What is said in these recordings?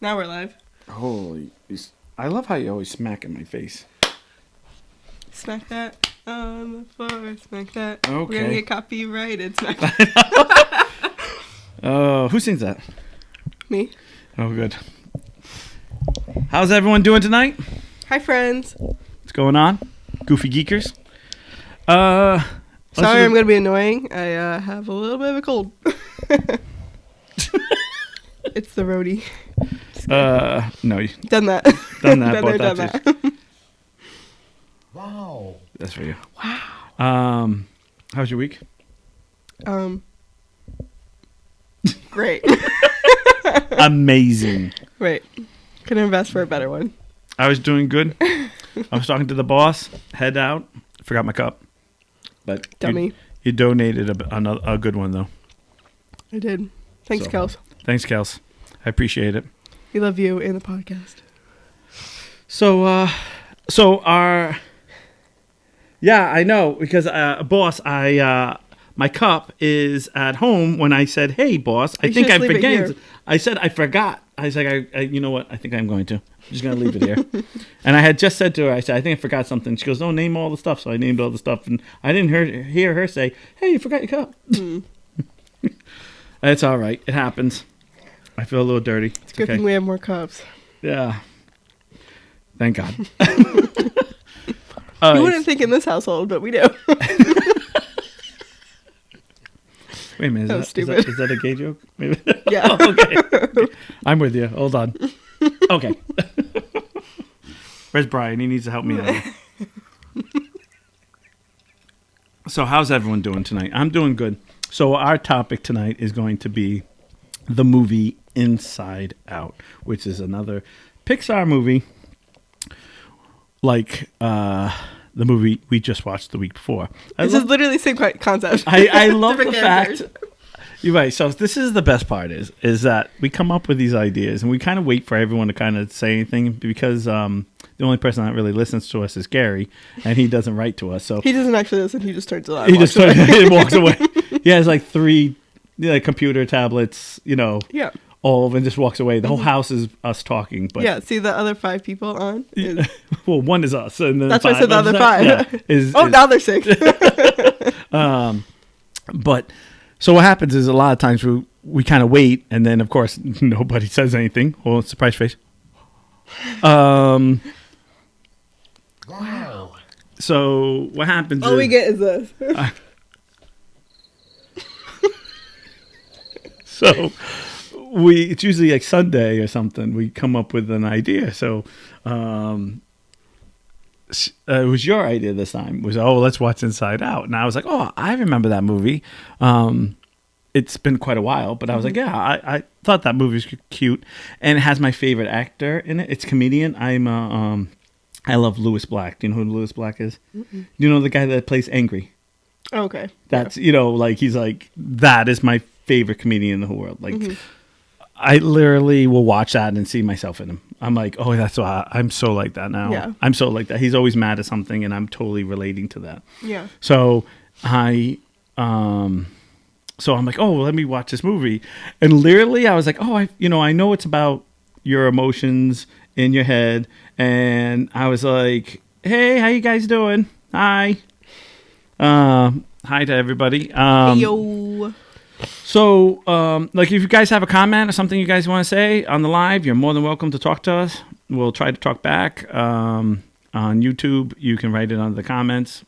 Now we're live. Holy. I love how you always smack in my face. Smack that on the floor. Smack that. Okay. We're going to get copyrighted. Smack that. Who sings that? Me. Oh, good. How's everyone doing tonight? Hi, friends. What's going on? Goofy Geekers. Sorry, I'm going to be annoying. I have a little bit of a cold. It's the roadie. No. Done that. Done that. Bought Done that. Wow. That's for you. Wow. How's your week? Great. Amazing. Wait. Couldn't invest for a better one. I was doing good. I was talking to the boss. Head out. Forgot my cup. But Dummy. You donated a good one, though. I did. Thanks, Kels. Thanks, Kels. I appreciate it. We love you in the podcast. Yeah, I know, because boss, my cup is at home. When I said, "Hey, boss, I think I forget." I said I forgot. I was like, you know what? I think I'm going to. I'm just gonna leave it here. And I had just said to her, I said, I think I forgot something. She goes, "No, name all the stuff." So I named all the stuff, and I didn't hear her say, "Hey, you forgot your cup." It's all right. It happens. I feel a little dirty. It's a good thing we have more cups. Yeah. Thank God. You wouldn't think in this household, but we do. Wait a minute. That was stupid. Is that a gay joke? Maybe. Yeah. Oh, okay. I'm with you. Hold on. Okay. Where's Brian? He needs to help me out. So how's everyone doing tonight? I'm doing good. So our topic tonight is going to be the movie Inside Out, which is another Pixar movie like the movie we just watched the week before. This is literally the same concept. I love the fact. You're right. So this is the best part is that we come up with these ideas and we kind of wait for everyone to kind of say anything because the only person that really listens to us is Gary, and he doesn't write to us. So he doesn't actually listen. He just turns it on. He just walks away. He has like 3 computer tablets, Yeah. all of, and just walks away. The whole house is us talking. But yeah, see the other 5 people on? Well, one is us. And then that's why I said the other 5. Now they're 6. But so what happens is a lot of times we kind of wait, and then of course nobody says anything. Well, surprise face. Wow. So what happens all we get is this. So it's usually like Sunday or something. We come up with an idea. So it was your idea this time. It was, let's watch Inside Out. And I was like, I remember that movie. It's been quite a while, but I was like, yeah, I thought that movie was cute. And it has my favorite actor in it. It's comedian. I love Louis Black. Do you know who Louis Black is? Mm-mm. You know the guy that plays Angry? Oh, okay. That's, he's like, that is my favorite comedian in the whole world. Like, I literally will watch that and see myself in him. I'm like, that's why I'm so like that now. Yeah. I'm so like that. He's always mad at something, and I'm totally relating to that. Yeah. So I'm like, let me watch this movie. And literally I was like, I know it's about your emotions in your head. And I was like, hey, how you guys doing? Hi. Hi to everybody. Hey, yo. So, if you guys have a comment or something you guys want to say on the live, you're more than welcome to talk to us. We'll try to talk back. On YouTube, you can write it under the comments,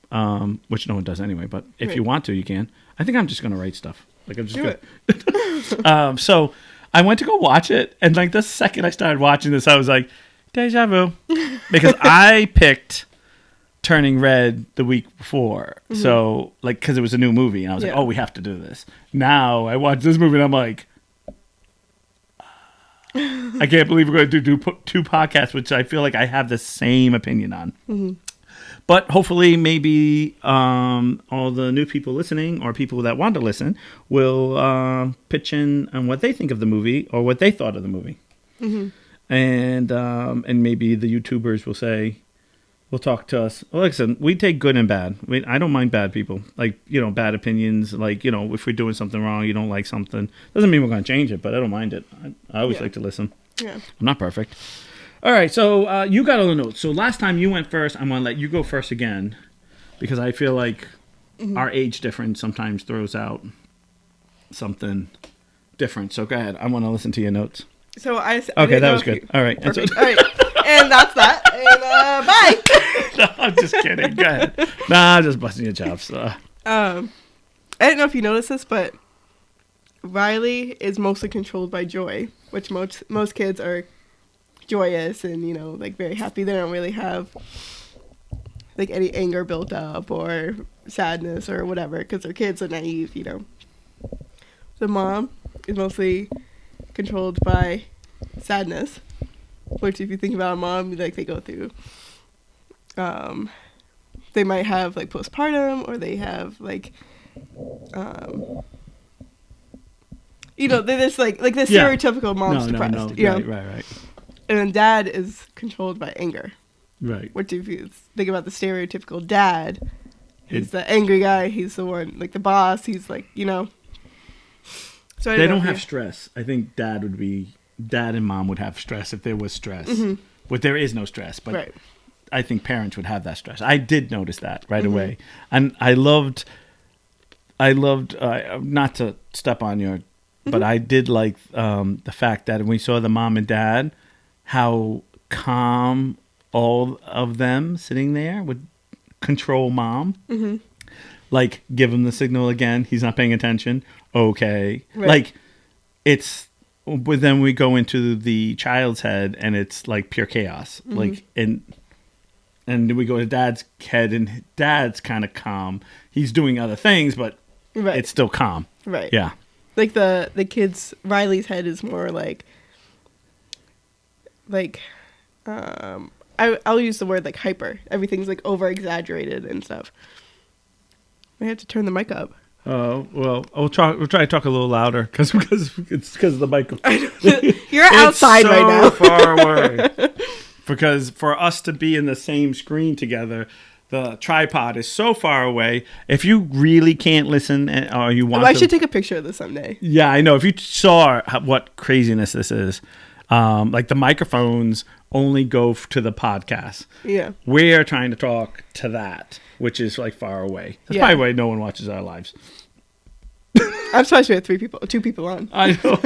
which no one does anyway. But if you want to, you can. I think I'm just going to write stuff. I'm just do it. So I went to go watch it, and the second I started watching this, I was like, deja vu, because I picked Turning Red the week before. Mm-hmm. So because it was a new movie, and I was like, we have to do this. Now I watch this movie, and I'm like, I can't believe we're going to do 2 podcasts, which I feel like I have the same opinion on. Mm-hmm. But hopefully, maybe all the new people listening or people that want to listen will pitch in on what they think of the movie or what they thought of the movie. Mm-hmm. And maybe the YouTubers will talk to us. Well, listen, we take good and bad. I don't mind bad people. Bad opinions. If we're doing something wrong, you don't like something. Doesn't mean we're going to change it, but I don't mind it. I always like to listen. Yeah. I'm not perfect. All right, so you got all the notes. So last time you went first, I'm going to let you go first again because I feel like our age difference sometimes throws out something different. So go ahead. I want to listen to your notes. So okay, that was good. All right. Perfect. All right. And that's that. And bye. No, I'm just kidding. Go ahead. Nah, I'm just busting your chops. I don't know if you noticed this, but Riley is mostly controlled by joy, which most kids are joyous and, you know, like very happy. They don't really have like any anger built up or sadness or whatever because their kids are naive, you know. The mom is mostly controlled by sadness, which if you think about a mom, like they go through, they might have like postpartum or they have like, you know, there's like the stereotypical mom's depressed. You know? Right. And then dad is controlled by anger. Right. Which if you think about the stereotypical dad, he's the angry guy. He's the one, like the boss. He's like, you know. So they don't have stress. I think dad and mom would have stress if there was stress. Mm-hmm. But there is no stress. But right. I think parents would have that stress. I did notice that right away. And I loved not to step on your, but I did like the fact that when we saw the mom and dad, how calm all of them sitting there would control mom. Mm-hmm. Like, give him the signal again. He's not paying attention. Okay. Right. Like, it's, but then we go into the child's head and it's like pure chaos. Mm-hmm. Like, and then we go to dad's head and dad's kind of calm. He's doing other things, but it's still calm. Right. Yeah. Like the kids, Riley's head is more like I'll use the word like hyper. Everything's like over exaggerated and stuff. I have to turn the mic up. Oh well, we'll try to talk a little louder because of the microphone. You're outside right now. It's so far away. Because for us to be in the same screen together, the tripod is so far away. If you really can't listen, or you want, I should take a picture of this someday. Yeah, I know. If you saw what craziness this is, like the microphones only go to the podcast. Yeah, we're trying to talk to that, which is like far away. That's probably why no one watches our lives. I'm surprised we had 2 people on. I know.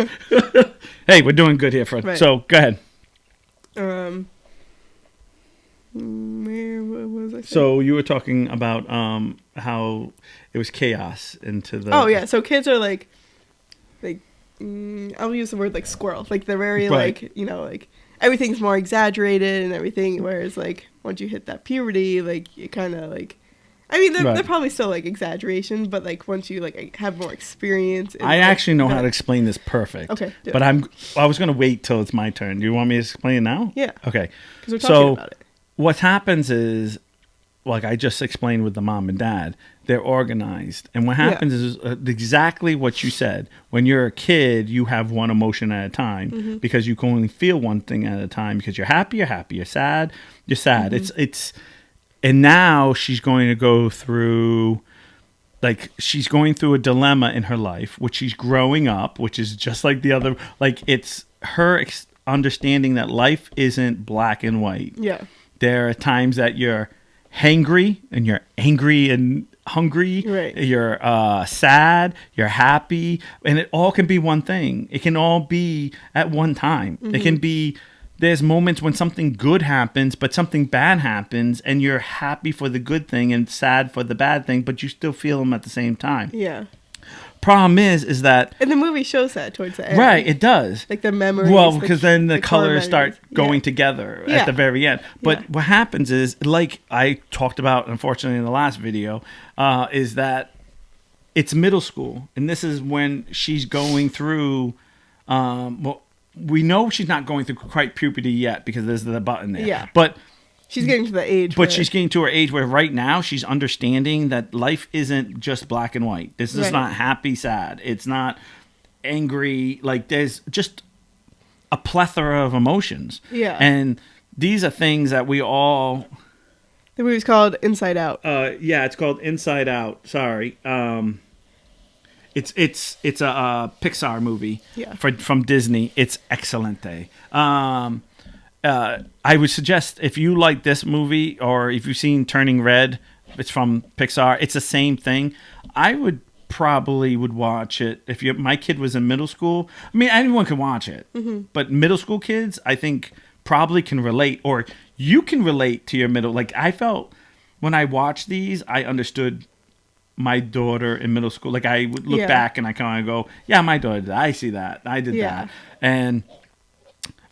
Hey, we're doing good here, Fred. Right. So go ahead. What was I saying? So you were talking about how it was chaos into the. Oh yeah, so kids are like I'll use the word like squirrel. Like they're very like, you know, like everything's more exaggerated and everything. Whereas like once you hit that puberty, like you kind of like, I mean they're probably still like exaggeration, but like once you like have more experience. I actually know how to explain this perfect. Okay. But I was gonna wait till it's my turn. Do you want me to explain it now? Yeah. Okay. Because we're talking about it. What happens is, like I just explained with the mom and dad, they're organized. And what happens is exactly what you said. When you're a kid, you have one emotion at a time because you can only feel one thing at a time because you're happy, you're sad, you're sad. Mm-hmm. And now she's going to go through, like she's going through a dilemma in her life, which she's growing up, which is just like the other, like it's her understanding that life isn't black and white. Yeah. There are times that you're hangry and you're angry and hungry. Right. You're sad. You're happy. And it all can be one thing. It can all be at one time. Mm-hmm. It can be, there's moments when something good happens, but something bad happens and you're happy for the good thing and sad for the bad thing, but you still feel them at the same time. Yeah. Problem is that... And the movie shows that towards the end. Right, it does. Like the memories. Well, because then the colors start going together at the very end. But what happens is, like I talked about, unfortunately, in the last video, is that it's middle school. And this is when she's going through... well, we know she's not going through quite puberty yet because there's the button there. Yeah. But... She's getting to the age she's getting to her age where right now she's understanding that life isn't just black and white. This is not happy, sad. It's not angry. Like there's just a plethora of emotions. Yeah. And these are things that we all... The movie's called Inside Out. Yeah, it's called Inside Out. Sorry. It's a Pixar movie Yeah. from Disney. It's excelente. I would suggest if you like this movie or if you've seen Turning Red, it's from Pixar. It's the same thing. I would watch it if my kid was in middle school. I mean, anyone can watch it, but middle school kids, I think, probably can relate, or you can relate to your middle. Like I felt when I watched these, I understood my daughter in middle school. Like I would look back and I kind of go, yeah, my daughter did. I see that. I did that. And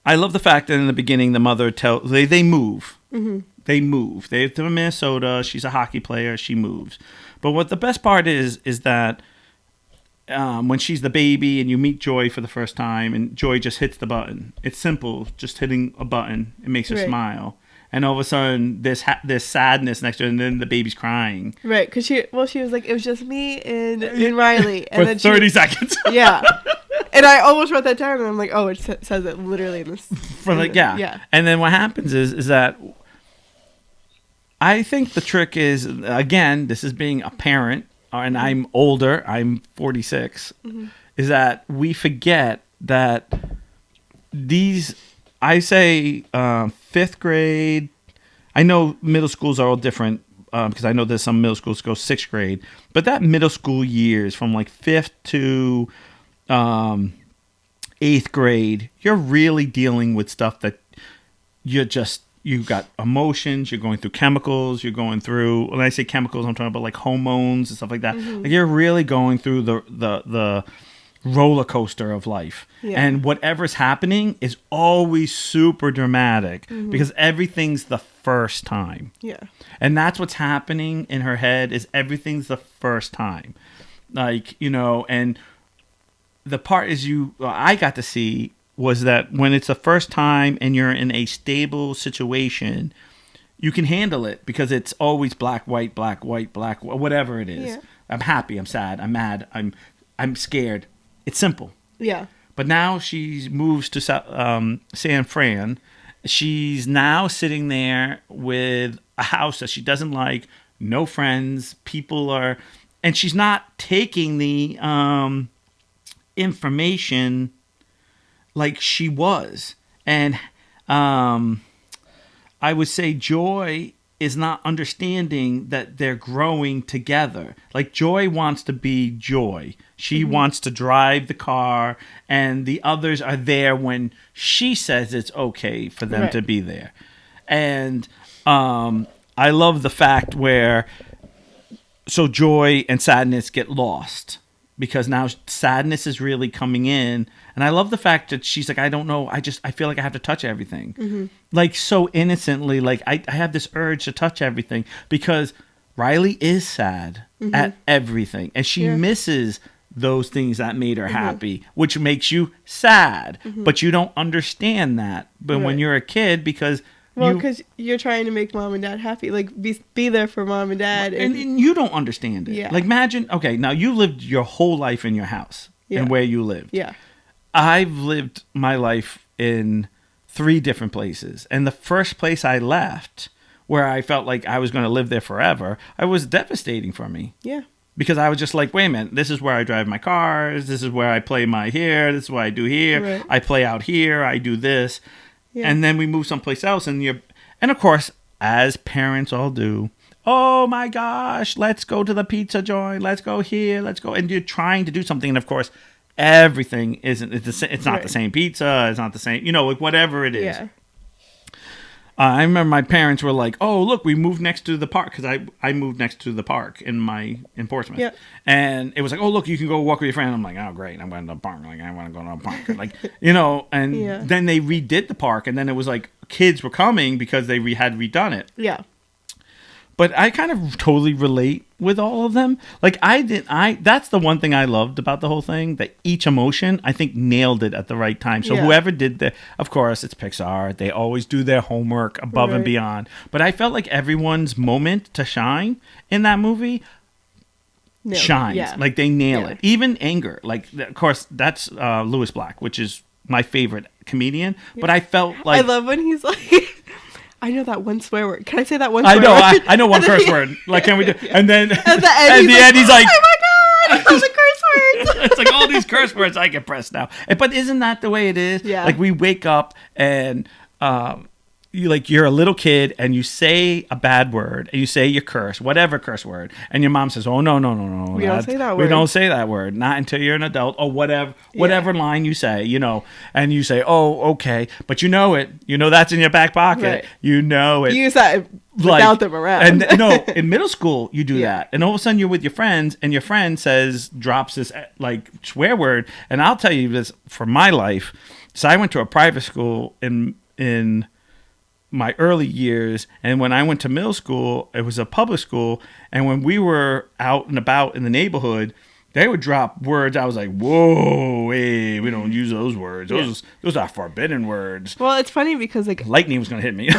I love the fact that in the beginning, the mother they move. Mm-hmm. They move. They're from Minnesota. She's a hockey player. She moves. But what the best part is that when she's the baby and you meet Joy for the first time and Joy just hits the button. It's simple. Just hitting a button. It makes her smile. And all of a sudden, there's sadness next to her, and then the baby's crying. Right, because she was like, it was just me and Riley. And for then 30 seconds. Yeah. And I almost wrote that down, and I'm like, oh, it says it literally in this. Yeah. And then what happens is that I think the trick is, again, this is being a parent, and I'm older, I'm 46, is that we forget that I say fifth grade. I know middle schools are all different because I know there's some middle schools go sixth grade, but that middle school years from like fifth to eighth grade, you're really dealing with stuff that you got emotions, you're going through chemicals, you're going through. When I say chemicals, I'm talking about like hormones and stuff like that. Like you're really going through the roller coaster of life, and whatever's happening is always super dramatic because everything's the first time, and that's what's happening in her head is everything's the first time, like, you know. And the part I got to see was that when it's the first time and you're in a stable situation, you can handle it because it's always black, white, whatever it is. I'm happy, I'm sad, I'm mad, I'm scared. It's simple. Yeah. But now she moves to San Fran. She's now sitting there with a house that she doesn't like, no friends, and she's not taking the information like she was. And I would say Joy is not understanding that they're growing together. Like Joy wants to be Joy. She wants to drive the car, and the others are there when she says it's okay for them to be there. And I love the fact where Joy and Sadness get lost because now Sadness is really coming in. And I love the fact that she's like, I don't know, I feel like I have to touch everything. Like so innocently, like I have this urge to touch everything because Riley is sad at everything. And she misses those things that made her happy, which makes you sad. But you don't understand that. But when you're a kid, because you're trying to make mom and dad happy, like be there for mom and dad, and you don't understand it. Like imagine, okay, now you lived your whole life in your house and where you lived. I've lived my life in 3 different places, and the first place I left, where I felt like I was going to live there forever, it was devastating for me. Because I was just like, wait a minute, this is where I drive my cars, this is where I play my here, this is what I do here, I play out here, I do this. And then we move someplace else, and of course, as parents all do, oh my gosh, let's go to the pizza joint, let's go here, let's go, and you're trying to do something, and of course, everything it's not the same pizza, it's not the same, like whatever it is. I remember my parents were like, oh, look, we moved next to the park, because I moved next to the park in Portsmouth. And it was like, oh, look, you can go walk with your friend. I'm like, oh, great, I'm going to the park. Like, I want to go to the park. Like, and then they redid the park, and then it was like kids were coming because they had redone it. But I kind of totally relate with all of them. Like that's the one thing I loved about the whole thing, that each emotion, I think, nailed it at the right time. So whoever did of course, it's Pixar. They always do their homework above and beyond. But I felt like everyone's moment to shine in that movie shines. Like they nail it. Even anger. Like, of course, that's Louis Black, which is my favorite comedian. But I felt like... I love when he's like... I know that one swear word. Can I say that one swear word? I know one curse word. Like, can we do? And then at the end, he's like, oh my god, I know the curse there's curse words, I get pressed now. But isn't that the way it is? Yeah. Like we wake up and you're a little kid and you say a bad word and you say your curse, whatever curse word, and your mom says, "Oh no, We don't say that word. We don't say that word, not until you're an adult," or whatever line you say, and you say, "Oh, okay," but you know it, that's in your back pocket, Right. you know it. You use that without them around. And no, in middle school you do that, and all of a sudden you're with your friends, and your friend drops this like swear word, and I'll tell you this for my life. So I went to a private school in my early years, and when I went to middle school, it was a public school, and when we were out and about in the neighborhood, they would drop words. I was like, "Whoa, hey, we don't use those words. Those are forbidden words." Well, it's funny because like Lightning was gonna hit me.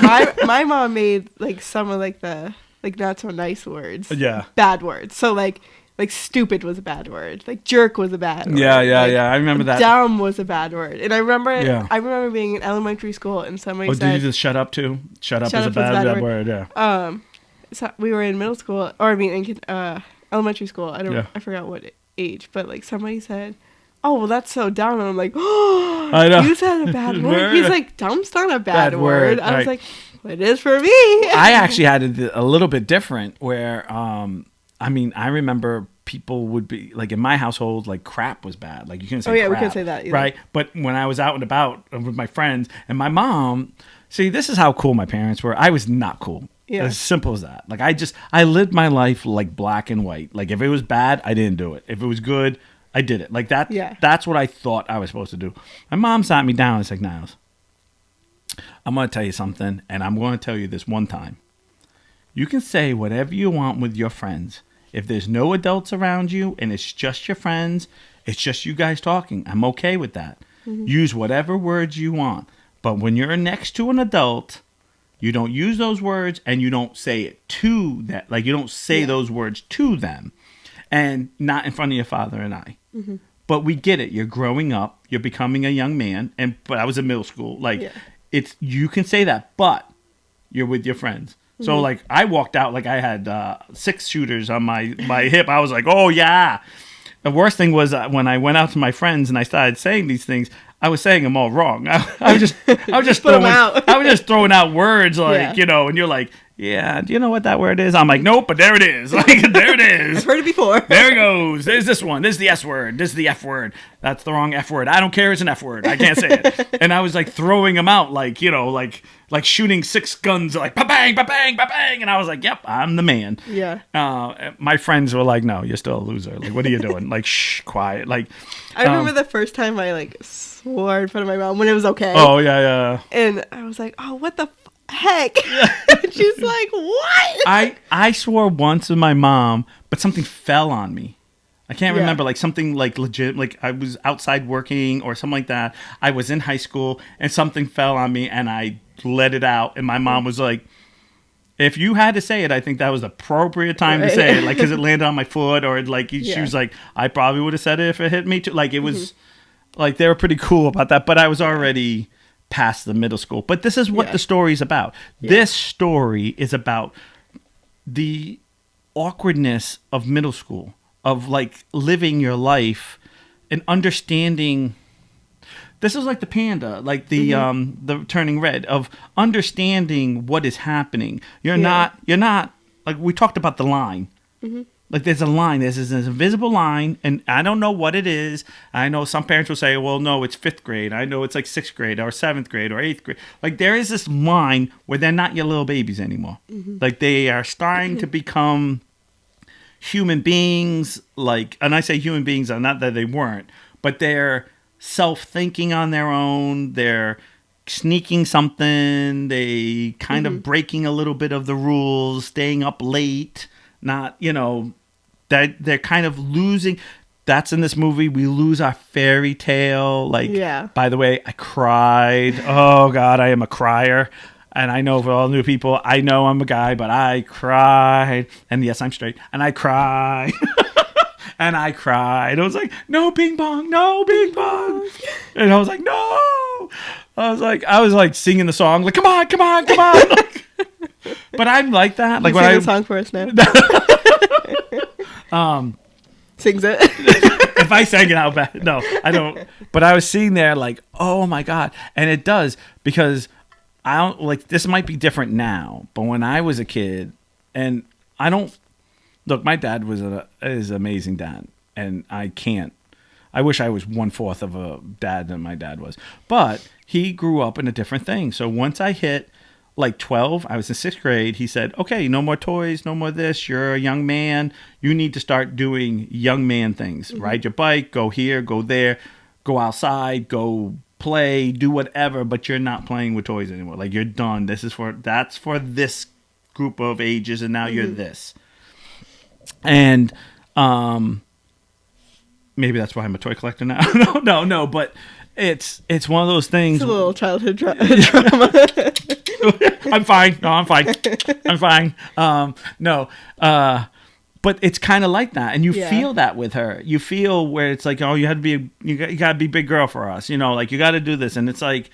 my mom made like some of like the like not so nice words. Yeah. Bad words. So like stupid was a bad word. Like jerk was a bad word. Yeah. Like, I remember that. Dumb was a bad word. And I remember Yeah. I remember being in elementary school and somebody Did said you just shut up too? Shut up Shut is a up is a bad bad word. Yeah. So we were in middle school, or I mean in elementary school. Yeah. I forgot what age, but like somebody said, "Oh, well, that's so dumb," and I'm like, "Oh, I know. you said a bad word." He's like, "Dumb's not a bad Bad word." word, I was right. like, well, "It is for me." I actually had it a little bit different where, I remember people would be like in my household, like crap was bad. Like you couldn't say Oh, yeah, we crap, couldn't say that either. right? But when I was out and about with my friends and my mom, see, this is how cool my parents were. I was not cool. Yeah. As simple as that. Like I lived my life like black and white. Like if it was bad, I didn't do it. If it was good, I did it. Like that. Yeah. That's what I thought I was supposed to do. My mom sat me down and was like, "Niles, I'm going to tell you something, and I'm going to tell you this one time. You can say whatever you want with your friends. If there's no adults around you and it's just your friends, it's just you guys talking. I'm okay with that. Use whatever words you want. But when you're next to an adult, you don't use those words and you don't say it to that. Like you don't say those words to them, and not in front of your father and I. But we get it. You're growing up. You're becoming a young man. But I was in middle school. Like you can say that, but you're with your friends. So like I walked out like I had 6 shooters on my hip. I was like, "Oh yeah." The worst thing was when I went out to my friends and I started saying these things, I was saying them all wrong. I was just Put 'em out. I was just throwing out words like, Yeah. and you're like, "Yeah, do you know what that word is?" I'm like, "Nope, but there it is." Like, there it is. I've heard it before. There it goes. There's this one. This is the S word. This is the F word. That's the wrong F word. I don't care. It's an F word. I can't say it. And I was like throwing them out like, like shooting 6 guns, like ba-bang, ba-bang, ba-bang. And I was like, "Yep, I'm the man." Yeah. My friends were like, "No, you're still a loser. Like, what are you doing?" Like, shh, quiet. Like, I remember the first time I like swore in front of my mom when it was okay. oh, yeah. And I was like, "Oh, what the heck?" And she's like, "What?" I swore once with my mom, but something fell on me. I can't Yeah. remember, like something like legit, like I was outside working or something like that. I was in high school and something fell on me and I let it out. And my mom was like, "If you had to say it, I think that was the appropriate time to Right. say it. Like, because it landed on my foot or like, she Yeah. was like, I probably would have said it if it hit me too." Like, it was like, they were pretty cool about that. But I was already past the middle school. But this is what Yeah. the story is about. Yeah. This story is about the awkwardness of middle school, of like living your life and understanding. This is like the panda, like the turning red, of understanding what is happening. You're not like we talked about the line. Like there's a line, there's this invisible line, and I don't know what it is. I know some parents will say, "Well, no, it's 5th grade." I know it's like 6th grade or 7th grade or 8th grade. Like there is this line where they're not your little babies anymore. Like they are starting to become human beings. Like, and I say human beings, not that they weren't, but they're self-thinking on their own. They're sneaking something. They kind of breaking a little bit of the rules, staying up late. Not, that they're kind of losing. That's in this movie. We lose our fairy tale. Like, by the way, I cried. Oh God, I am a crier. And I know for all new people, I know I'm a guy, but I cried. And yes, I'm straight. And I cried. And I cried. I was like, "No ping pong, no ping pong." And I was like, "No." I was like singing the song, like, come on. But I'm like that. Like Sing when a song for us now. Sings it. If I sang it, how bad? No, I don't. But I was sitting there like, oh my God. And it does, because I don't like, this might be different now, but when I was a kid, and I don't look, my dad is an amazing dad, and I wish I was 1/4 of a dad than my dad was, but he grew up in a different thing. So once I hit like 12, I was in 6th grade. He said, okay, no more toys, no more this. You're a young man. You need to start doing young man things. Mm-hmm. Ride your bike, go here, go there, go outside, go play, do whatever, but you're not playing with toys anymore. Like, you're done. That's for this group of ages, and now you're this. And maybe that's why I'm a toy collector now. No, but it's one of those things. It's a little childhood drama. I'm fine. No, I'm fine. But it's kind of like that, and you feel that with her. You feel where it's like, oh, you got to be a big girl for us, like you got to do this, and it's like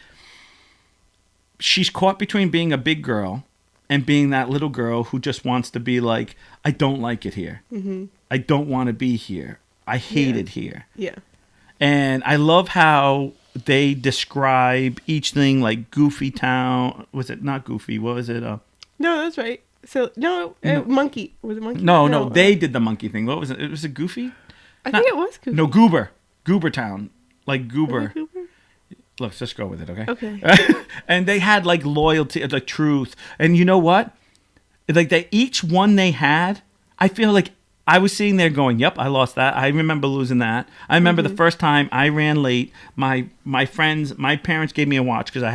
she's caught between being a big girl and being that little girl who just wants to be like, I don't like it here. Mm-hmm. I don't want to be here. I hate it here. Yeah. And I love how they describe each thing, like Goofy Town. Was it not Goofy? What was it? No, that's right. So, Monkey. Was it Monkey? No, they did the monkey thing. What was it? Was it Goofy? I think it was Goofy. No, Goober. Goober Town. Like Goober. Let's just go with it, okay? Okay. And they had, like, loyalty, like, truth. And you know what? Like, each one they had, I feel like I was sitting there going, yep, I lost that. I remember losing that. I remember the first time I ran late, my parents gave me a watch because I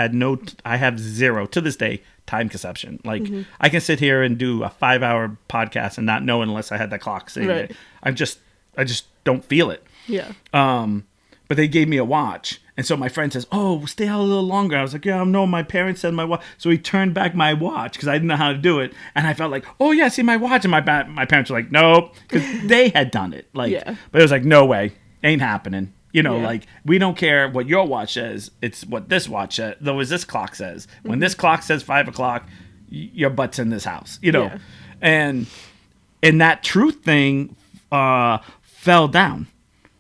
have zero, to this day, time conception. Like, I can sit here and do a 5-hour podcast and not know unless I had the clock sitting there. I just don't feel it. Yeah. But they gave me a watch. And so my friend says, oh, stay out a little longer. I was like, yeah, no, my parents said my watch. So he turned back my watch because I didn't know how to do it. And I felt like, oh, yeah, see my watch. And my parents were like, nope, because they had done it. Like, but it was like, no way, ain't happening. Like, we don't care what your watch says. It's what this watch says. Though as this clock says. When this clock says 5 o'clock, your butt's in this house, And that truth thing fell down.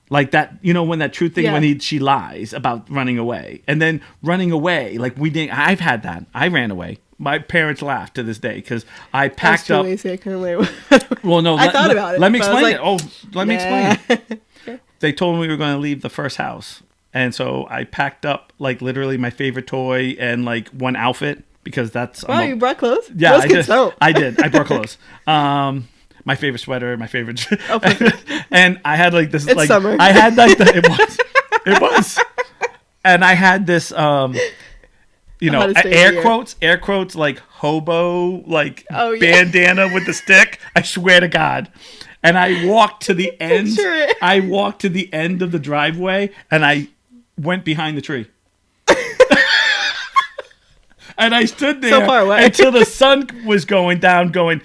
Like that, when that truth thing, when she lies about running away. And then running away, like I've had that. I ran away. My parents laugh to this day because I packed up. Lazy, I couldn't wait. Well, no, I thought about it. Let me explain it. Oh, let me explain it. Okay. They told me we were going to leave the first house. And so I packed up like literally my favorite toy and like one outfit because that's. Wow, you brought clothes? Yeah, I did. I brought clothes. My favorite sweater, my favorite. Oh, and I had like this. It's like summer. I had like it was, and I had this. Air quotes like hobo bandana with the stick. I swear to God. And I walked to the end. I walked to the end of the driveway, and I went behind the tree. And I stood there so far away until the sun was going down. Going,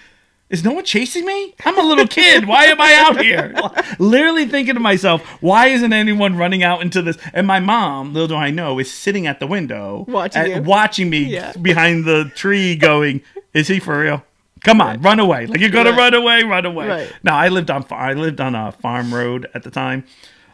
is no one chasing me? I'm a little kid. Why am I out here? Literally thinking to myself, why isn't anyone running out into this? And my mom, little do I know, is sitting at the window watching me behind the tree going, is he for real? Come on, run away. Like, you're going to run away. Right. Now, I lived on a farm road at the time.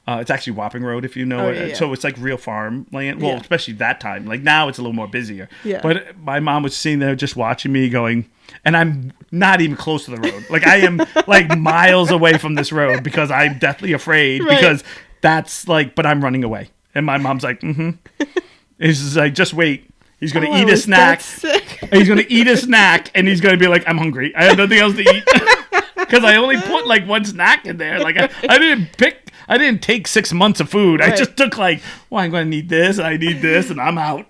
It's actually Wapping Road, if you know it. Yeah. So it's like real farm land. Well, especially that time. Like, now it's a little more busier. Yeah. But my mom was sitting there just watching me going, and I'm not even close to the road. Like, I am like miles away from this road because I'm deathly afraid because that's like, but I'm running away. And my mom's like, He's just like, just wait. He's going to eat a snack. He's going to eat a snack, and he's going to be like, I'm hungry. I have nothing else to eat. Because I only put like one snack in there. Like, I didn't take 6 months of food. Right. I just took like, I'm going to need this, and I need this, and I'm out.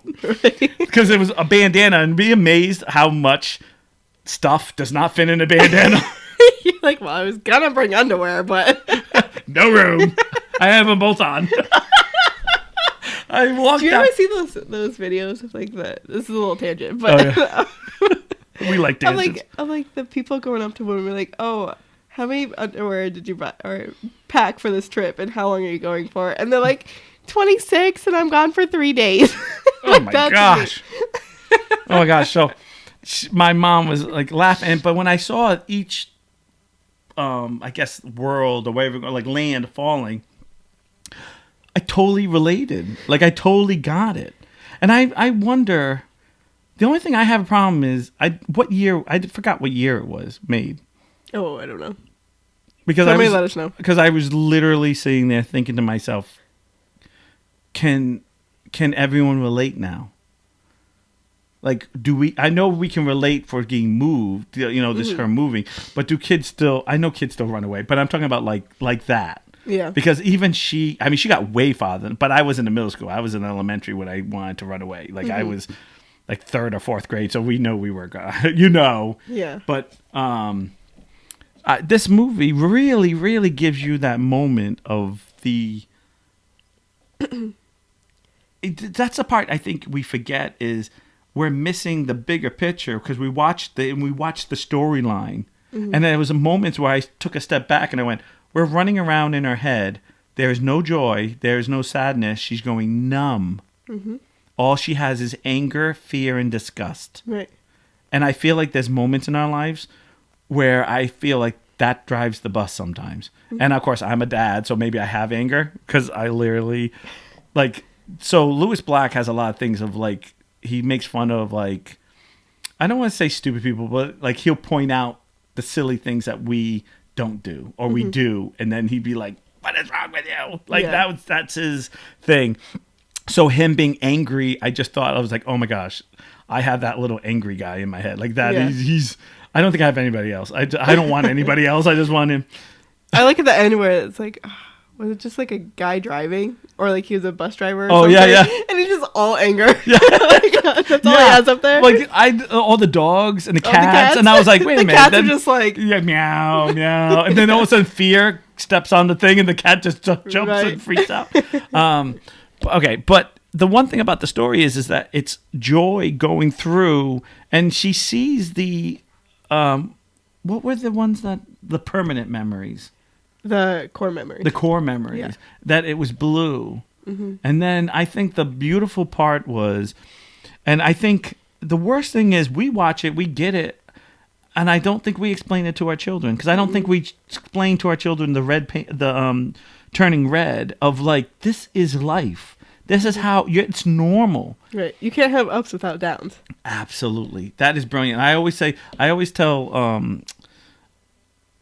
Because it was a bandana, and be amazed how much stuff does not fit in a bandana. You're like, well, I was going to bring underwear, but... No room. I have them both on. I walked out. Do you ever see those videos of like the... This is a little tangent, but... We like tangents. I'm like the people going up to women like, oh, how many underwear did you buy or pack for this trip, and how long are you going for? And they're like, 26, and I'm gone for 3 days. Oh my gosh! Oh my gosh! So my mom was like laughing, but when I saw each I guess world or whatever, like land falling, I totally related. Like I totally got it. And I wonder, the only thing I have a problem is I forgot what year it was made. Oh, I don't know. Because Somebody let us know. Because I was literally sitting there thinking to myself, can everyone relate now? Like, I know we can relate for getting moved, this her moving, but do kids still, I know kids still run away, but I'm talking about like that. Yeah. Because even she got way farther, but I was in the middle school. I was in elementary when I wanted to run away. Like I was like third or fourth grade. So we know we were, Yeah. But, this movie really, really gives you that moment of that's the part I think we forget is we're missing the bigger picture because we watched the storyline, and there was moments where I took a step back and I went, "We're running around in her head. There is no joy. There is no sadness. She's going numb. All she has is anger, fear, and disgust." Right. And I feel like there's moments in our lives where I feel like that drives the bus sometimes. And of course, I'm a dad, so maybe I have anger because I literally so Lewis Black has a lot of things of like, he makes fun of like, I don't want to say stupid people, but like he'll point out the silly things that we don't do or we do. And then he'd be like, "What is wrong with you?" Like that's his thing. So him being angry, I just thought, I was like, oh my gosh, I have that little angry guy in my head. Like that, he's I don't think I have anybody else. I don't want anybody else. I just want him. I like at the end where it's like, was it just like a guy driving? Or like he was a bus driver or something? Yeah. And he's just all anger. Yeah. That's all he has up there. Like all the dogs and the cats. And I was like, wait a minute. The cats are just like... Yeah, meow, meow. And then all of a sudden fear steps on the thing and the cat just jumps and freaks out. Okay, but the one thing about the story is that it's Joy going through, and she sees the what were the ones the permanent memories, the core memories, yeah. That it was blue. And then I think the beautiful part was, and I think the worst thing is we watch it, we get it, and I don't think we explain it to our children, because I don't think we explain to our children the turning red of like, this is life. This is how it's normal. Right. You can't have ups without downs. Absolutely. That is brilliant. I always tell,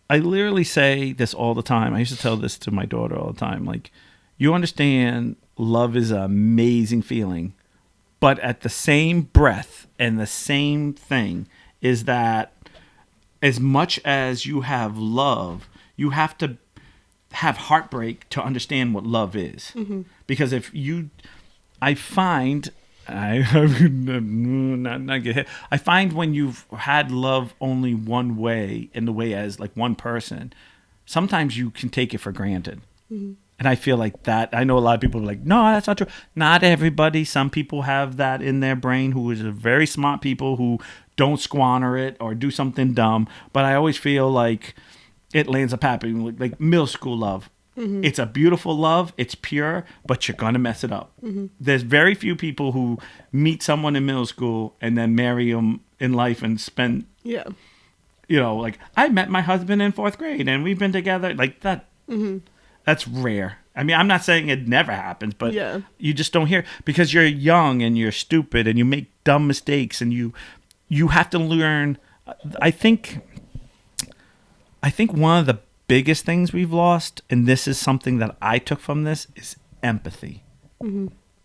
I literally say this all the time. I used to tell this to my daughter all the time. Like, you understand love is an amazing feeling, but at the same breath and the same thing is that as much as you have love, you have to have heartbreak to understand what love is. Because if you, I find not get hit. I find when you've had love only one way, in the way as like one person, sometimes you can take it for granted. And I feel like that. I know a lot of people are like, no, that's not true. Not everybody. Some people have that in their brain who is very smart people who don't squander it or do something dumb. But I always feel like it lands up happening like middle school love. It's a beautiful love. It's pure, but you're going to mess it up. There's very few people who meet someone in middle school and then marry them in life and spend, like I met my husband in 4th grade and we've been together like that. That's rare. I mean, I'm not saying it never happens, but you just don't hear, because you're young and you're stupid and you make dumb mistakes and you have to learn. I think one of the biggest things we've lost, and this is something that I took from this, is empathy.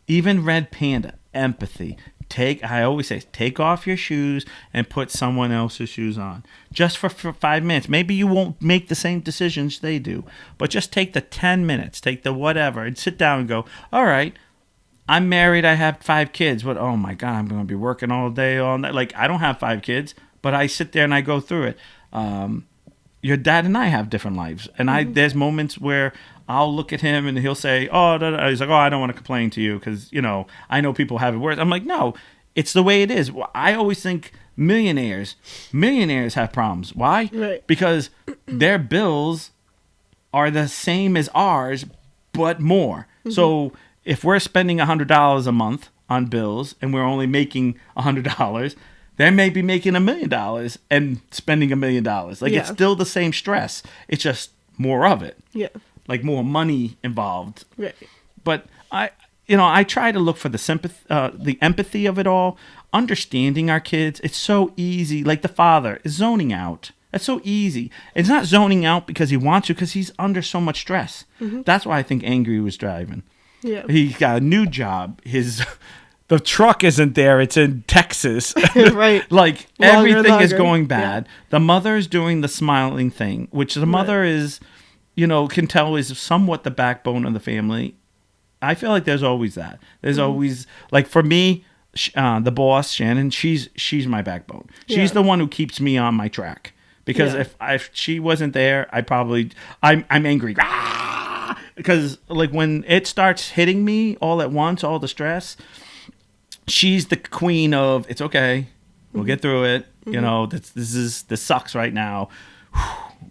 Even Red Panda, empathy. I always say, take off your shoes and put someone else's shoes on. Just for 5 minutes. Maybe you won't make the same decisions they do, but just take the 10 minutes, take the whatever, and sit down and go, all right, I'm married, I have 5 kids. But oh my God, I'm going to be working all day, all night. Like, I don't have 5 kids, but I sit there and I go through it. Your dad and I have different lives. And there's moments where I'll look at him and he'll say, oh, he's like, oh, I don't want to complain to you because, I know people have it worse. I'm like, no, it's the way it is. I always think millionaires have problems. Why? Right. Because their bills are the same as ours, but more. So if we're spending $100 a month on bills and we're only making $100, They may be making $1 million and spending $1 million. Like, it's still the same stress. It's just more of it. Yeah. Like, more money involved. Right. But I try to look for the sympathy, the empathy of it all, understanding our kids. It's so easy. Like, the father is zoning out. That's so easy. It's not zoning out because he wants to, because he's under so much stress. Mm-hmm. That's why I think Angry was driving. Yeah. He got a new job. The truck isn't there. It's in Texas. Right. Like, everything is going bad. Yeah. The mother is doing the smiling thing, which the mother is, can tell is somewhat the backbone of the family. I feel like there's always that. There's always, like, for me, the boss, Shannon, she's my backbone. She's the one who keeps me on my track. Because if she wasn't there, I'm angry. Ah! Because, like, when it starts hitting me all at once, all the stress, she's the queen of, it's okay, we'll get through it. Mm-hmm. This sucks right now.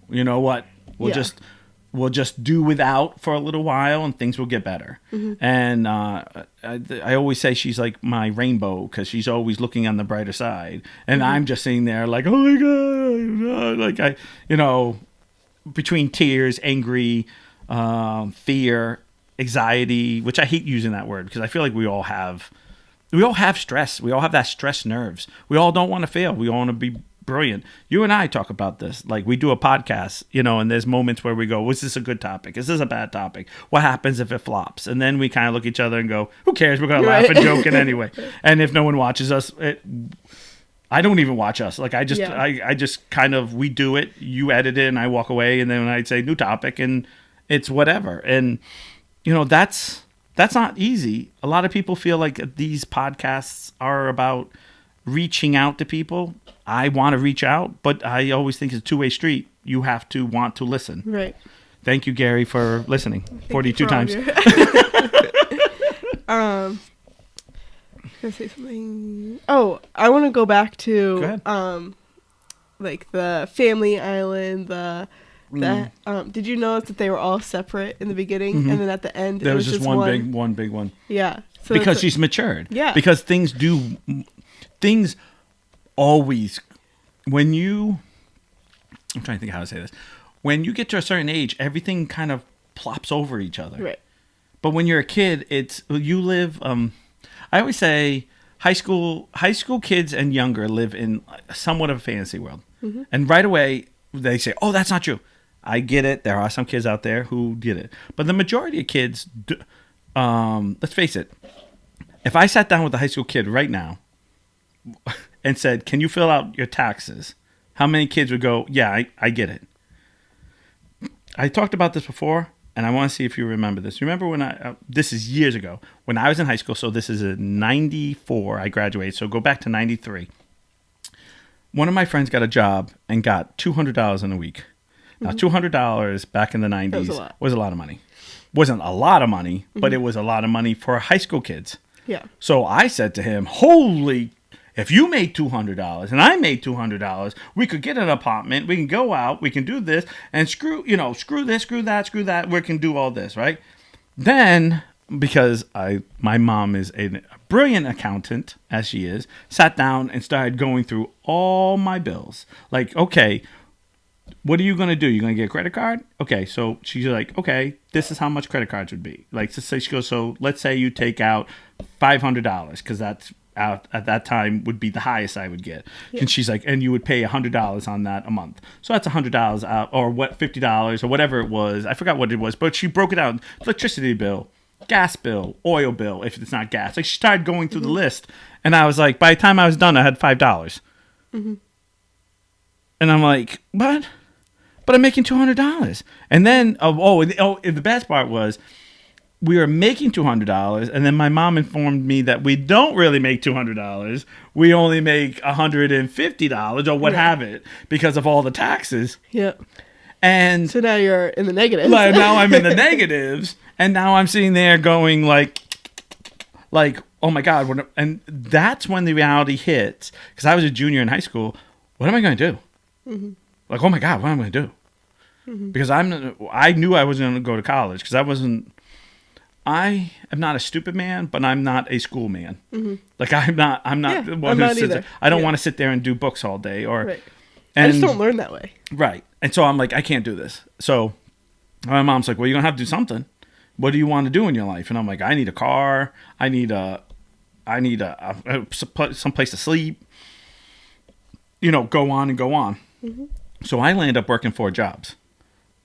You know what? We'll just do without for a little while, and things will get better. Mm-hmm. And I always say she's like my rainbow, because she's always looking on the brighter side, and I'm just sitting there like, oh my god, like between tears, angry, fear, anxiety, which I hate using that word because I feel like we all have stress. We all have that stress nerves. We all don't want to fail. We all want to be brilliant. You and I talk about this. Like, we do a podcast, and there's moments where we go, was this a good topic? Is this a bad topic? What happens if it flops? And then we kind of look at each other and go, who cares? We're going to laugh and joke it anyway. And if no one watches us, I don't even watch us. Like, I just kind of, we do it, you edit it, and I walk away, and then I'd say new topic, and it's whatever. And, that's not easy. A lot of people feel like these podcasts are about reaching out to people. I want to reach out, but I always think it's a two-way street. You have to want to listen. Right. Thank you, Gary, for listening 42 times. Can I say something? Oh, I want to go back to like the family island, did you notice that they were all separate in the beginning, and then at the end there was just one big one? Yeah. So because she's matured. Yeah. Because things always, I'm trying to think how to say this. When you get to a certain age, everything kind of plops over each other. Right. But when you're a kid, you live, I always say high school kids and younger live in somewhat of a fantasy world. Mm-hmm. And right away, they say, oh, that's not true. I get it. There are some kids out there who get it. But the majority of kids, let's face it, if I sat down with a high school kid right now and said, can you fill out your taxes? How many kids would go, yeah, I get it. I talked about this before, and I want to see if you remember this. Remember when this is years ago, when I was in high school, so this is in 94, I graduated, so go back to 93. One of my friends got a job and got $200 in a week. Now, $200 back in the 90s was a lot of money. Wasn't a lot of money, but it was a lot of money for high school kids. Yeah. So I said to him, if you made $200 and I made $200, we could get an apartment, we can go out, we can do this, and screw this, screw that, we can do all this, right? Then, because my mom is a brilliant accountant, as she is, sat down and started going through all my bills. Like, okay, what are you going to do? You're going to get a credit card? Okay, so she's like, okay, this is how much credit cards would be. Like, she goes, so let's say you take out $500, because that's out at that time would be the highest I would get. Yeah. And she's like, and you would pay $100 on that a month. So that's $100 out, or what, $50 or whatever it was. I forgot what it was, but she broke it out. Electricity bill, gas bill, oil bill, if it's not gas. Like, she started going through the list, and I was like, by the time I was done, I had $5. Mm-hmm. And I'm like, what? But I'm making $200. And then, the best part was, we were making $200, and then my mom informed me that we don't really make $200. We only make $150 or what have it, because of all the taxes. Yep. And so now you're in the negatives. Now I'm in the negatives, and now I'm sitting there going like, oh my God. And that's when the reality hits, because I was a junior in high school. What am I going to do? Mm-hmm. Like, oh my God, what am I going to do? Mm-hmm. Because I knew I wasn't going to go to college, because I wasn't. I am not a stupid man, but I'm not a school man. Like I'm not the one I'm who not sits either. there. I don't Yeah. want to sit there and do books all day or Right. and I just don't learn that way. right. And so I'm like, I can't do this. So my mom's like, well, you're gonna have to do something. What do you want to do in your life? And I'm like, I need a car. I need some place to sleep. You know, go on and go on. So I landed up working 4 jobs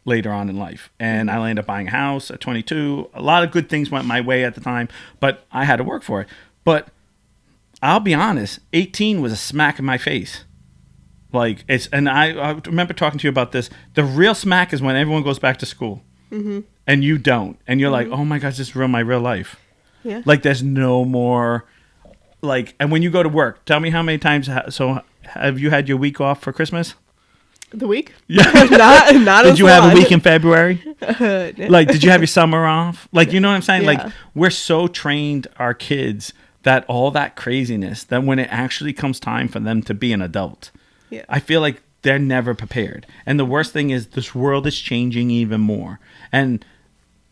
later on in life. And I landed up buying a house at 22. A lot of good things went my way at the time, but I had to work for it. But I'll be honest, 18 was a smack in my face. Like and I remember talking to you about this. The real smack is when everyone goes back to school and you don't. And you're like, oh my gosh, this is my real life. Yeah. Like there's no more like, and when you go to work, tell me how many times, so have you had your week off for Christmas? The week? Yeah. not Did you a have a lot. week in February? No. Like, did you have your summer off? Like, you know what I'm saying? Yeah. Like, we're so trained, our kids, that all that craziness, that when it actually comes time for them to be an adult, Yeah. I feel like they're never prepared. And the worst thing is this world is changing even more. And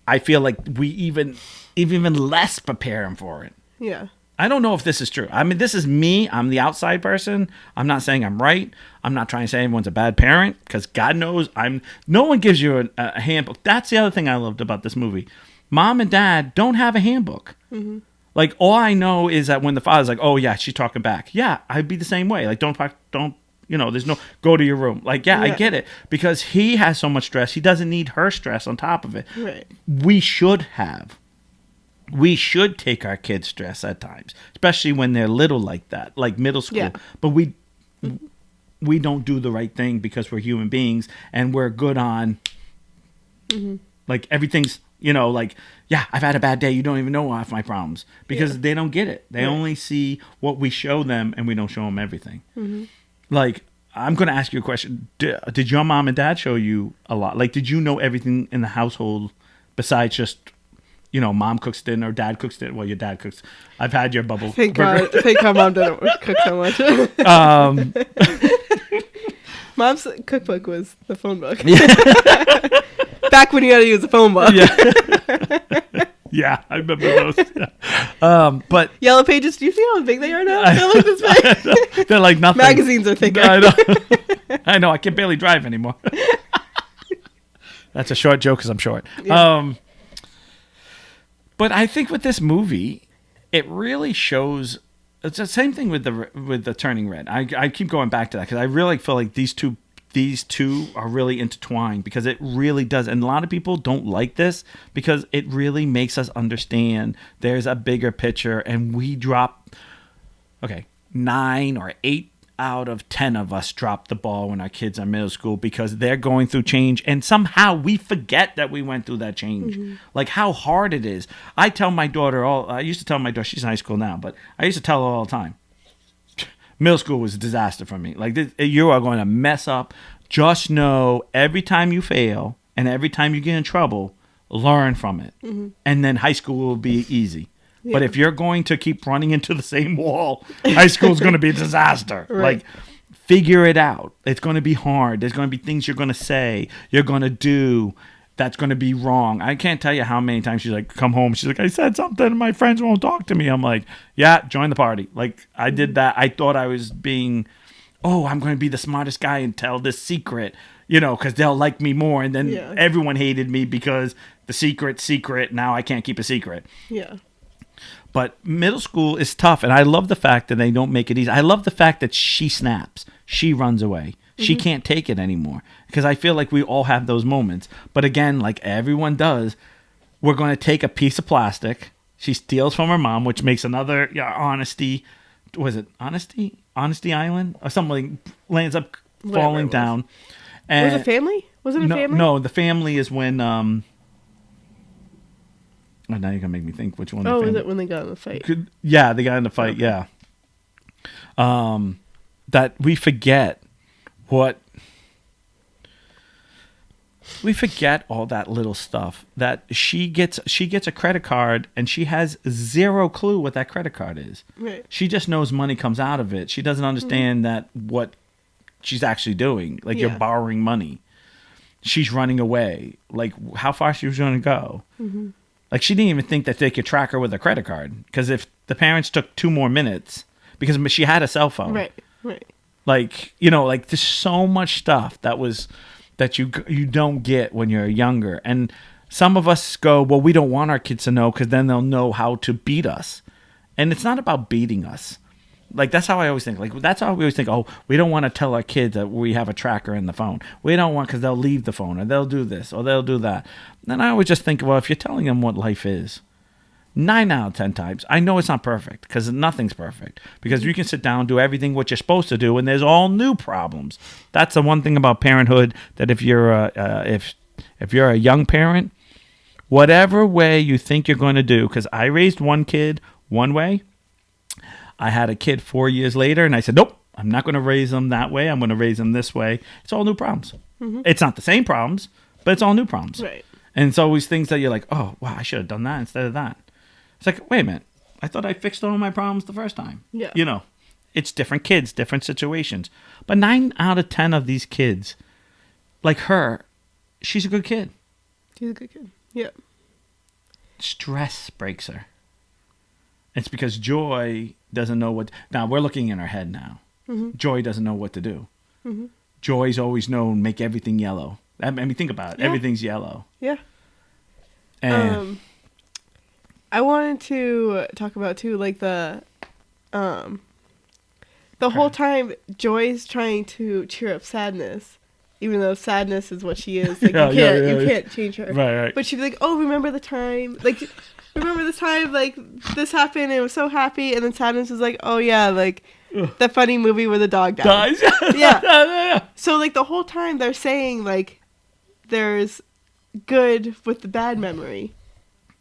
I feel like we even less prepare them for it. Yeah. I don't know if this is true. I mean, this is me. I'm the outside person. I'm not saying I'm right. I'm not trying to say everyone's a bad parent because God knows no one gives you a handbook. That's the other thing I loved about this movie. Mom and dad don't have a handbook. Like, all I know is that when the father's like, oh yeah, she's talking back. Yeah, I'd be the same way. Like, don't, there's no, go to your room. Like, yeah, I get it. Because he has so much stress. He doesn't need her stress on top of it. Right. We should take our kids' stress at times, especially when they're little like that, like middle school. Yeah. But we don't do the right thing because we're human beings and we're good on like everything's, like, yeah, I've had a bad day. You don't even know half my problems because they don't get it. They only see what we show them and we don't show them everything. Like, I'm going to ask you a question. Did your mom and dad show you a lot? Like, did you know everything in the household besides just, mom cooks dinner, dad cooks dinner? Well, your dad cooks. I've had your bubble. Thank God mom didn't cook so much. Mom's cookbook was the phone book. Back when you had to use a phone book. Yeah, I remember those. Yeah. But Yellow Pages, do you see how big they are now? They're like this big. they're like nothing. Magazines are thicker. I know. I can barely drive anymore. That's a short joke because I'm short. Yeah. But I think with this movie, it really shows. It's the same thing with the Turning Red. I keep going back to that because I really feel like these two are really intertwined because it really does. And a lot of people don't like this because it really makes us understand there's a bigger picture, and we drop. Okay, 9 or 8 out of 10 of us drop the ball when our kids are middle school because they're going through change, and somehow we forget that we went through that change. Like how hard it is. I used to tell my daughter, she's in high school now, but I used to tell her all the time, middle school was a disaster for me. Like, you are going to mess up. Just know every time you fail and every time you get in trouble, learn from it. And then high school will be easy. But if you're going to keep running into the same wall, high school is going to be a disaster. Right. Like, figure it out. It's going to be hard. There's going to be things you're going to say, you're going to do that's going to be wrong. I can't tell you how many times she's like, come home. She's like, I said something and my friends won't talk to me. I'm like, yeah, join the party. Like, I did that. I thought I was being, I'm going to be the smartest guy and tell this secret, because they'll like me more. And then everyone hated me because the secret. Now I can't keep a secret. Yeah. But middle school is tough, and I love the fact that they don't make it easy. I love the fact that she snaps. She runs away. She can't take it anymore because I feel like we all have those moments. But again, like everyone does, we're going to take a piece of plastic. She steals from her mom, which makes another Honesty. Was it Honesty? Honesty Island? Or something lands up falling down. And was it family? Was it a family? No, the family is when... Oh, now you're going to make me think which one. Was it when they got in the fight? Yeah, they got in the fight, yeah. That we forget all that little stuff. That she gets a credit card and she has zero clue what that credit card is. Right. She just knows money comes out of it. She doesn't understand that what she's actually doing. Like, you're borrowing money. She's running away. Like, how far she was going to go. Like, she didn't even think that they could track her with a credit card. Because if the parents took 2 more minutes, because she had a cell phone. Right. Like, like there's so much stuff that you don't get when you're younger. And some of us go, well, we don't want our kids to know because then they'll know how to beat us. And it's not about beating us. Like, that's how I always think. Like, that's how we always think, oh, we don't want to tell our kids that we have a tracker in the phone. We don't want, because they'll leave the phone, or they'll do this, or they'll do that. And I always just think, well, if you're telling them what life is, 9 out of 10 times, I know it's not perfect, because nothing's perfect. Because you can sit down, do everything what you're supposed to do, and there's all new problems. That's the one thing about parenthood, that if you're if you're a young parent, whatever way you think you're going to do, because I raised one kid one way, I had a kid 4 years later, and I said, nope, I'm not going to raise them that way. I'm going to raise them this way. It's all new problems. Mm-hmm. It's not the same problems, but it's all new problems. Right. And it's always things that you're like, oh, wow, I should have done that instead of that. It's like, wait a minute. I thought I fixed all my problems the first time. Yeah. It's different kids, different situations. But 9 out of 10 of these kids, like her, she's a good kid. She's a good kid. Yeah. Stress breaks her. It's because Joy doesn't know what... Now, we're looking in her head now. Mm-hmm. Joy doesn't know what to do. Mm-hmm. Joy's always known, make everything yellow. I mean, think about it. Yeah. Everything's yellow. Yeah. And I wanted to talk about, too, like the whole time Joy's trying to cheer up Sadness, even though Sadness is what she is. Like, you can't change her. Right. But she'd be like, oh, remember the time? Like... Remember this time, like, this happened, and it was so happy, and then Sadness was like, oh, yeah, like, that funny movie where the dog dies. Yeah. So, like, the whole time they're saying, like, there's good with the bad memory,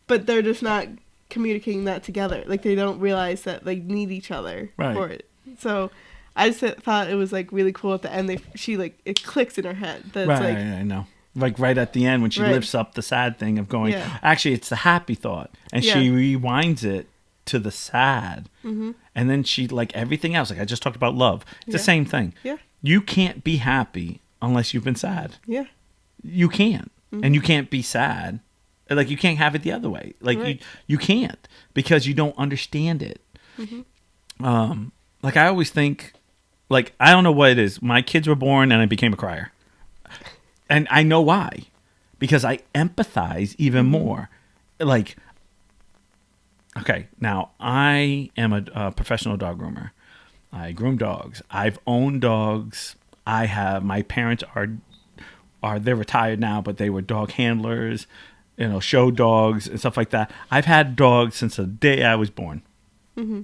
but they're just not communicating that together. Like, they don't realize that they need each other for it. So, I just thought it was, like, really cool at the end. It clicks in her head. That it's like, I know. Like right at the end when she lifts up the sad thing of going, actually, it's the happy thought. And she rewinds it to the sad. Mm-hmm. And then she, like everything else, like I just talked about love. It's the same thing. Yeah. You can't be happy unless you've been sad. Yeah. You can't. Mm-hmm. And you can't be sad. Like you can't have it the other way. Like you can't because you don't understand it. Mm-hmm. Like I always think, like, I don't know what it is. My kids were born and I became a crier. And I know why, because I empathize even more. Like, okay, now I am a professional dog groomer. I groom dogs. I've owned dogs. My parents they're retired now, but they were dog handlers, show dogs and stuff like that. I've had dogs since the day I was born. Mm-hmm.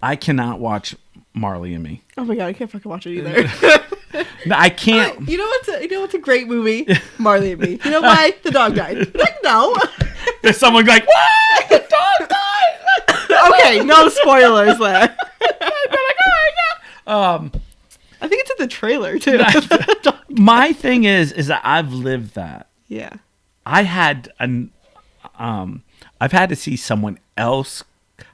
I cannot watch Marley and Me. Oh my God, I can't fucking watch it either. No, I can't. You know what's a great movie? Marley and Me. You know why? The dog died. Like, no. There's someone like, what? The dog died. Okay, no spoilers there. I think it's in the trailer too. My thing is that I've lived that. Yeah. I've had to see someone else.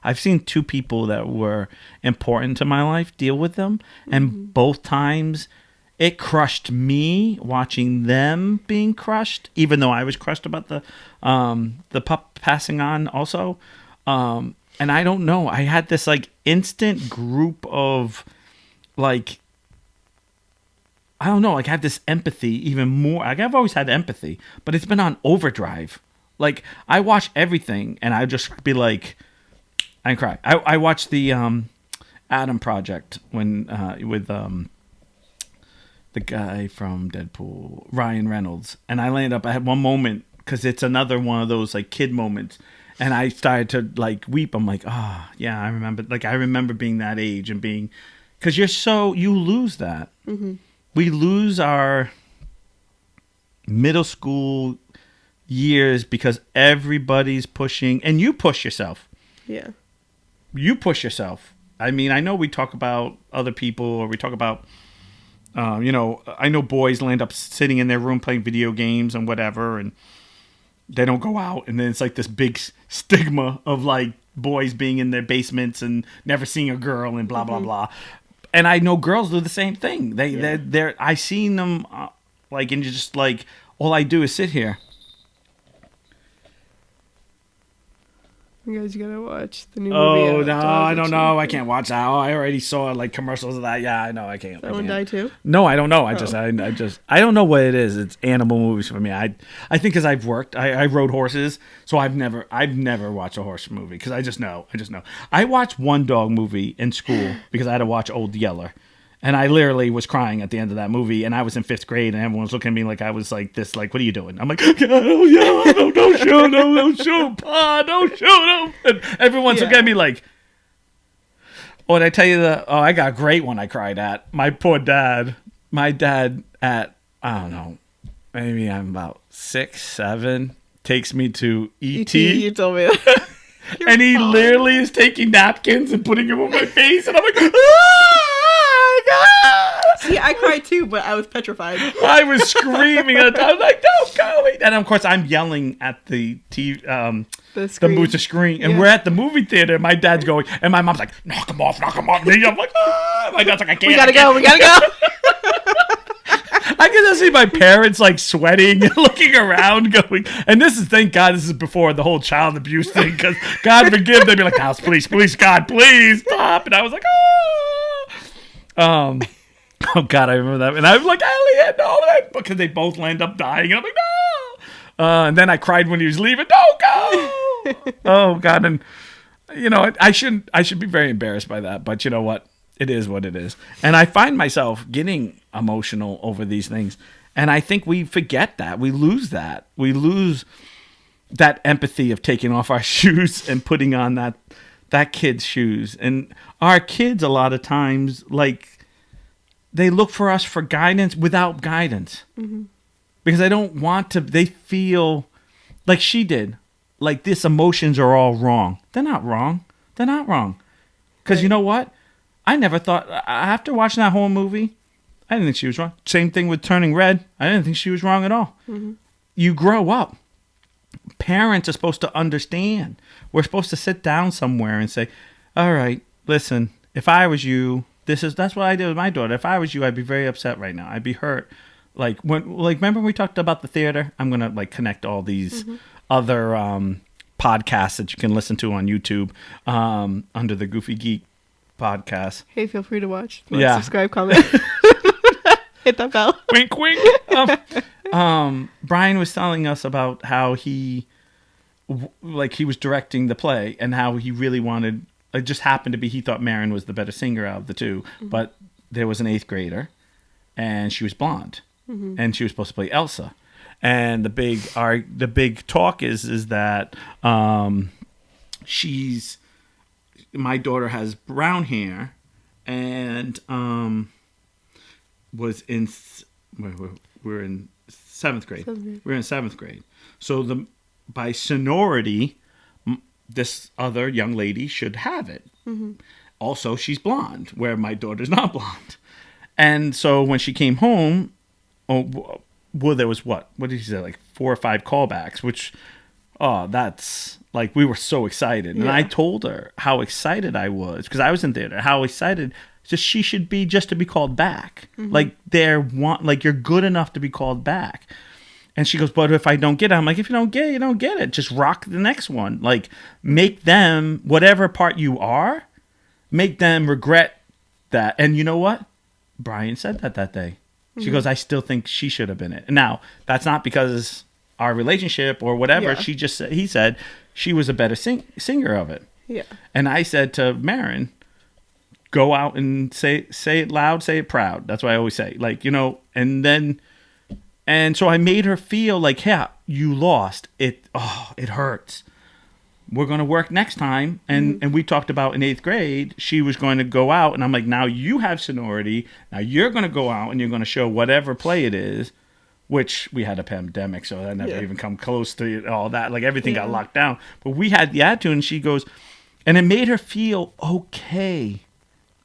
I've seen 2 people that were important to my life deal with them, and both times it crushed me watching them being crushed, even though I was crushed about the pup passing on also. And I don't know. I had this like instant group of like, I don't know, like I have this empathy even more. Like I've always had empathy, but it's been on overdrive. Like I watch everything and I just be like, I cry. I watched the Adam Project when with the guy from Deadpool, Ryan Reynolds, and I I had one moment because it's another one of those like kid moments, and I started to like weep. I'm like, oh yeah, I remember. Like I remember being that age and being, because you lose that. Mm-hmm. We lose our middle school years because everybody's pushing, and you push yourself. Yeah. You push yourself. I mean, I know we talk about other people, or we talk about, I know boys land up sitting in their room playing video games and whatever, and they don't go out. And then it's like this big stigma of like boys being in their basements and never seeing a girl and blah, blah, blah. And I know girls do the same thing. I seen them like, and just like, all I do is sit here. You guys gotta watch the new movie. Oh, no, I don't know. I can't watch that. Oh, I already saw like commercials of that. Yeah, I know. I can't. That one died too? No, I don't know. I don't know what it is. It's animal movies for me. I think because I've worked, I rode horses, so I've never watched a horse movie because I just know. I watched one dog movie in school because I had to watch Old Yeller. And I literally was crying at the end of that movie, and I was in 5th grade, and everyone was looking at me like I was like this, like, what are you doing? I'm like, don't shoot, Pa, don't shoot him. And everyone's looking at me like, oh, did I tell you I got a great one I cried at. My poor dad. My dad at, I don't know, maybe I'm about 6, 7, takes me to E.T. You told me that. And he literally is taking napkins and putting them on my face, and I'm like, ah! See, I cried too, but I was petrified. I was screaming. I was like, "Don't go!" And of course, I'm yelling at the the screen. And we're at the movie theater. My dad's going, and my mom's like, "Knock him off, knock him off!" And I'm like, "Ah!" My dad's like, "I can't." We gotta go. I can just see my parents like sweating and looking around, going. And this is, thank God, this is before the whole child abuse thing. Because God forgive, they'd be like, "House, please, God, please stop!" And I was like, "Oh." Oh God, I remember that, and I was like, Elliot, no, because they both land up dying, and I'm like, no. And then I cried when he was leaving. Don't go. Oh God, and you know, I should be very embarrassed by that, but you know what? It is what it is, and I find myself getting emotional over these things, and I think we forget that, we lose that empathy of taking off our shoes and putting on that kid's shoes, and our kids a lot of times like. They look for us for guidance without guidance. Mm-hmm. Because I don't want to, they feel like she did. Like these emotions are all wrong. They're not wrong. Because you know what? I never thought, after watching that whole movie, I didn't think she was wrong. Same thing with Turning Red. I didn't think she was wrong at all. Mm-hmm. You grow up. Parents are supposed to understand. We're supposed to sit down somewhere and say, all right, listen, if I was you, that's what I did with my daughter. If I was you, I'd be very upset right now. I'd be hurt. Remember when we talked about the theater? I'm gonna connect all these other podcasts that you can listen to on YouTube under the Goofy Geek podcast. Hey, feel free to watch. Subscribe, comment, hit that bell. Wink, wink. Brian was telling us about how he was directing the play and how he really wanted. It just happened to be he thought Marin was the better singer out of the two, but there was an 8th grader, and she was blonde, and she was supposed to play Elsa. And the big talk is that my daughter has brown hair, and was in we're in 7th grade. We're in 7th grade, so by seniority. This other young lady should have it. Mm-hmm. Also, she's blonde, where my daughter's not blonde. And so when she came home, there was what did she say? 4 or 5 callbacks, which, that's we were so excited. And I told her how excited I was because I was in theater. How excited she should be just to be called back. Mm-hmm. You're good enough to be called back. And she goes, but if I don't get it, I'm like, if you don't get it, you don't get it. Just rock the next one. Make them, whatever part you are, make them regret that. And you know what? Brian said that day. She goes, I still think she should have been it. Now, that's not because our relationship or whatever. Yeah. He said she was a better singer of it. Yeah. And I said to Marin, go out and say it loud, say it proud. That's what I always say. And then... And so I made her feel like, yeah, you lost. It hurts. We're going to work next time. And we talked about in 8th grade, she was going to go out. And I'm like, now you have seniority. Now you're going to go out and you're going to show whatever play it is, which we had a pandemic. So that never even come close to all that. Everything got locked down. But we had the attitude. And she goes, and it made her feel okay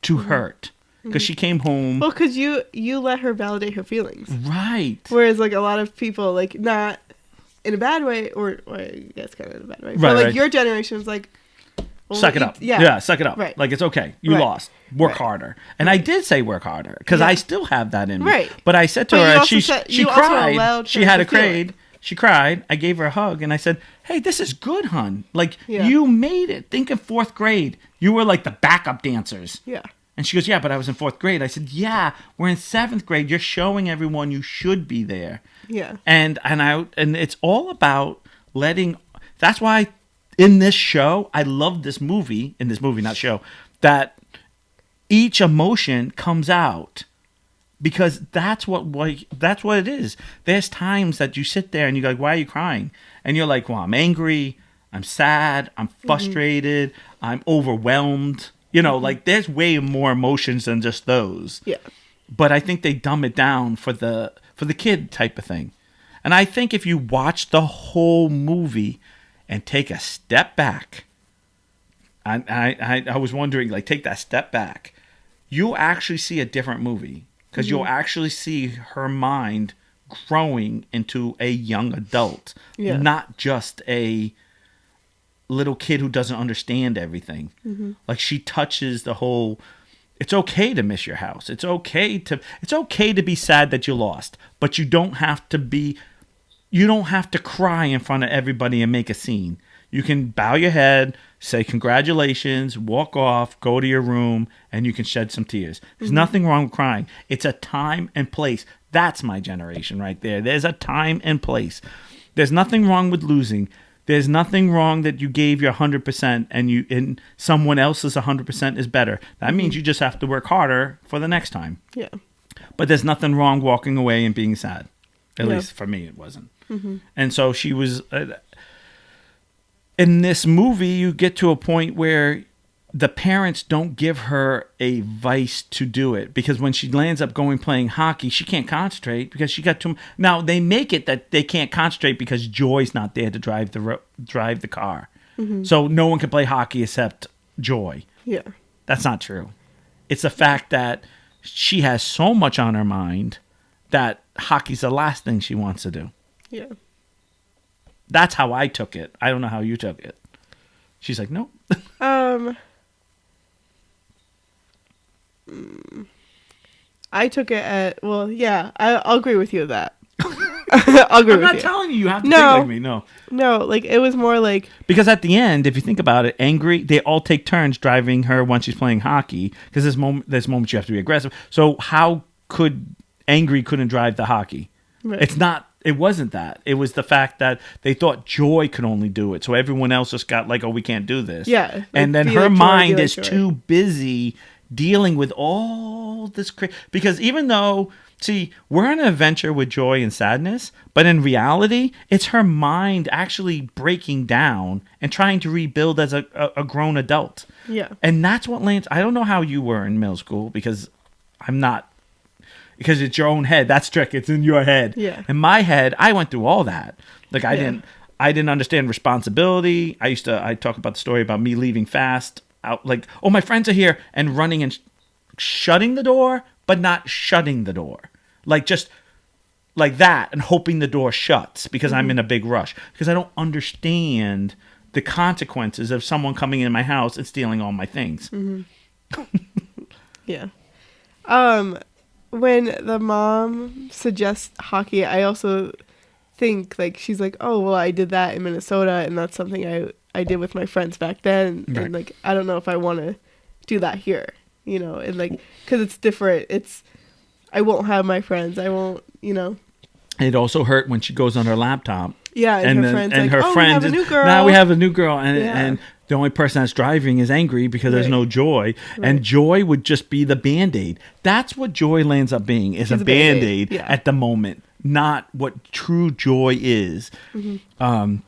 to hurt. Because she came home. Well, because you let her validate her feelings. Right. Whereas, a lot of people, not in a bad way, or I guess kind of in a bad way. Right, but, your generation was well, suck it up. Yeah, suck it up. Right. It's okay. You lost. Work harder. And I did say work harder, because I still have that in me. Right. But I said to her, she cried. She had a grade. She cried. I gave her a hug and I said, hey, this is good, hun. Like, Yeah. you made it. Think of 4th grade. You were like the backup dancers. Yeah. And she goes, yeah, but I was in 4th grade. I said, yeah, we're in 7th grade. You're showing everyone you should be there. Yeah. And it's all about letting. That's why in this show, I love this movie. In this movie, not show, that each emotion comes out because that's what it is. There's times that you sit there and you go, why are you crying? And you're like, well, I'm angry, I'm sad, I'm frustrated, I'm overwhelmed. You know, like there's way more emotions than just those. Yeah. But I think they dumb it down for the kid type of thing. And I think if you watch the whole movie and take a step back, I was wondering, like, take that step back, you'll actually see a different movie. Because you'll actually see her mind growing into a young adult. Yeah. Not just a little kid who doesn't understand everything. Like, she touches the whole, it's okay to miss your house. It's okay to be sad that you lost. But you don't have to cry in front of everybody and make a scene. You can bow your head, say congratulations, walk off, go to your room, and you can shed some tears. There's nothing wrong with crying. It's a time and place. That's my generation right there. There's a time and place. There's nothing wrong with losing. There's nothing wrong that you gave your 100% and someone else's 100% is better. That means you just have to work harder for the next time. Yeah. But there's nothing wrong walking away and being sad. At least for me, it wasn't. And so she was... in this movie, you get to a point where the parents don't give her a vice to do it, because when she lands up playing hockey, she can't concentrate because she got too. Now they make it that they can't concentrate because Joy's not there to drive the car, so no one can play hockey except Joy. Yeah. That's not true. It's the fact that she has so much on her mind that hockey's the last thing she wants to do. Yeah. That's how I took it. I don't know how you took it. She's like, nope. I took it at, well, yeah, I'll agree with you with that. I'll agree with you. I'm not telling you have to think like me. No. No, like, it was more like... Because at the end, if you think about it, Angry, they all take turns driving her when she's playing hockey. Because there's moments you have to be aggressive. So how could Angry couldn't drive the hockey? Right. It wasn't that. It was the fact that they thought Joy could only do it. So everyone else just got like, oh, we can't do this. Yeah. Like, and then her mind is too busy dealing with all this. Because even though, see, we're on an adventure with joy and sadness, but in reality, it's her mind actually breaking down and trying to rebuild as a grown adult. Yeah. And that's what Lance, I don't know how you were in middle school, because I'm not. Because it's your own head. That's trick. It's in your head. Yeah. In my head, I went through all that. Like I didn't understand responsibility. I talk about the story about me leaving fast out. Like, oh, my friends are here, and running and shutting the door, but not shutting the door. Like just like that, and hoping the door shuts because I'm in a big rush. Because I don't understand the consequences of someone coming in my house and stealing all my things. Yeah. When the mom suggests hockey, I also think, like, she's like, oh, well, I did that in Minnesota, and that's something I did with my friends back then. Right. And, like, I don't know if I want to do that here, you know, and, like, because it's different. I won't have my friends. I won't, you know. It also hurt when she goes on her laptop. Yeah, and her friend's like, oh, we have a new girl. Now we have a new girl, and the only person that's driving is Angry because there's no Joy. Right. And Joy would just be the Band-Aid. That's what Joy lands up being, is a Band-Aid at the moment, not what true joy is. I'm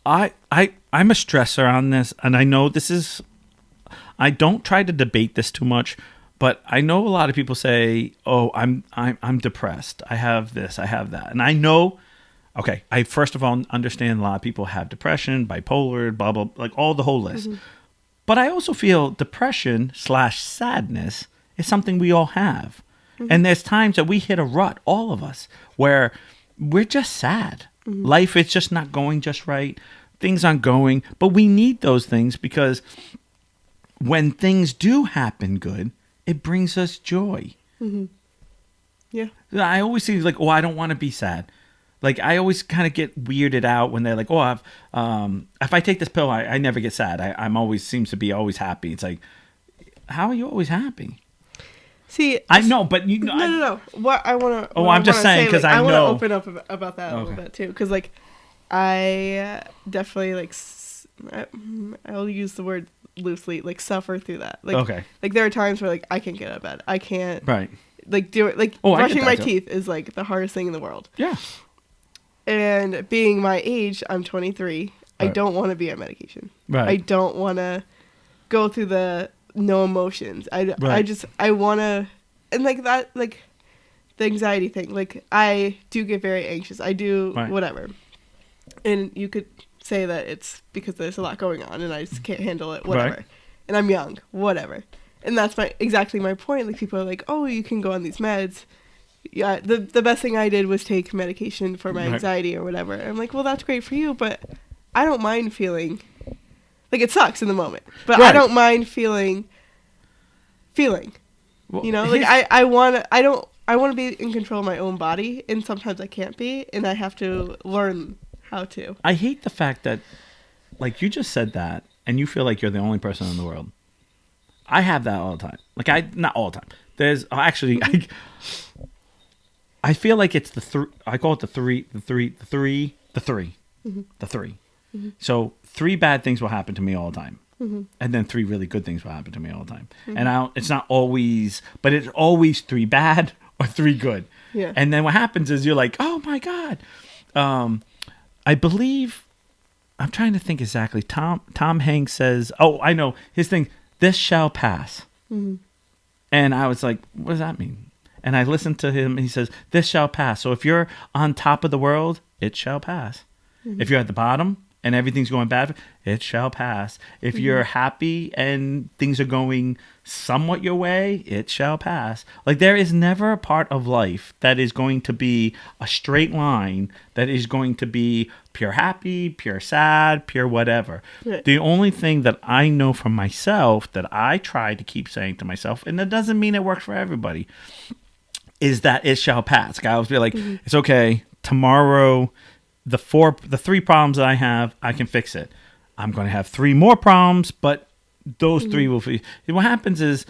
a stressor on this, and I know this is... I don't try to debate this too much, but I know a lot of people say, oh, I'm depressed. I have this, I have that. And I know... Okay, I first of all understand a lot of people have depression, bipolar, blah, blah, like all the whole list. But I also feel depression/sadness is something we all have. And there's times that we hit a rut, all of us, where we're just sad. Life is just not going just right. Things aren't going. But we need those things because when things do happen good, it brings us joy. Yeah. I always see like, oh, I don't want to be sad. Like, I always kind of get weirded out when they're like, oh, if I take this pill, I never get sad. I'm always, seems to be always happy. It's like, how are you always happy? See, I know, but you know. No. What I want to. Oh, I'm just saying because I want know. to open up about that a little bit too, because like, I definitely like. I'll use the word loosely, like suffer through that. Like, okay. Like there are times where like I can't get out of bed. I can't. Right. Like do it. Like brushing my teeth is like the hardest thing in the world. Yeah. And being my age, I'm 23. Right. I don't want to be on medication. Right. I don't want to go through the no emotions. I want to, and like that, like the anxiety thing. Like I do get very anxious. I do whatever. And you could say that it's because there's a lot going on and I just can't handle it. Whatever. Right. And I'm young. Whatever. And that's exactly my point. Like people are like, oh, you can go on these meds. Yeah, the best thing I did was take medication for my anxiety or whatever. And I'm like, well, that's great for you, but I don't mind feeling like it sucks in the moment, but I don't mind feeling. Well, you know, like I want to be in control of my own body, and sometimes I can't be, and I have to learn how to. I hate the fact that, like you just said that, and you feel like you're the only person in the world. I have that all the time. Like not all the time. There's actually. I feel like it's I call it the three. Mm-hmm. So 3 bad things will happen to me all the time. Mm-hmm. And then 3 really good things will happen to me all the time. Mm-hmm. And it's not always, but it's always 3 bad or 3 good. Yeah. And then what happens is you're like, oh my God. I believe, I'm trying to think exactly. Tom Hanks says, oh, I know his thing, this shall pass. Mm-hmm. And I was like, what does that mean? And I listened to him, and he says, this shall pass. So if you're on top of the world, it shall pass. Mm-hmm. If you're at the bottom and everything's going bad, it shall pass. If you're happy and things are going somewhat your way, it shall pass. Like, there is never a part of life that is going to be a straight line, that is going to be pure happy, pure sad, pure whatever. Right. The only thing that I know from myself that I try to keep saying to myself, and that doesn't mean it works for everybody, is that it shall pass. Like, I always be like, it's okay. Tomorrow, the 3 problems that I have, I can fix it. I'm going to have 3 more problems, but those 3 will fix. What happens is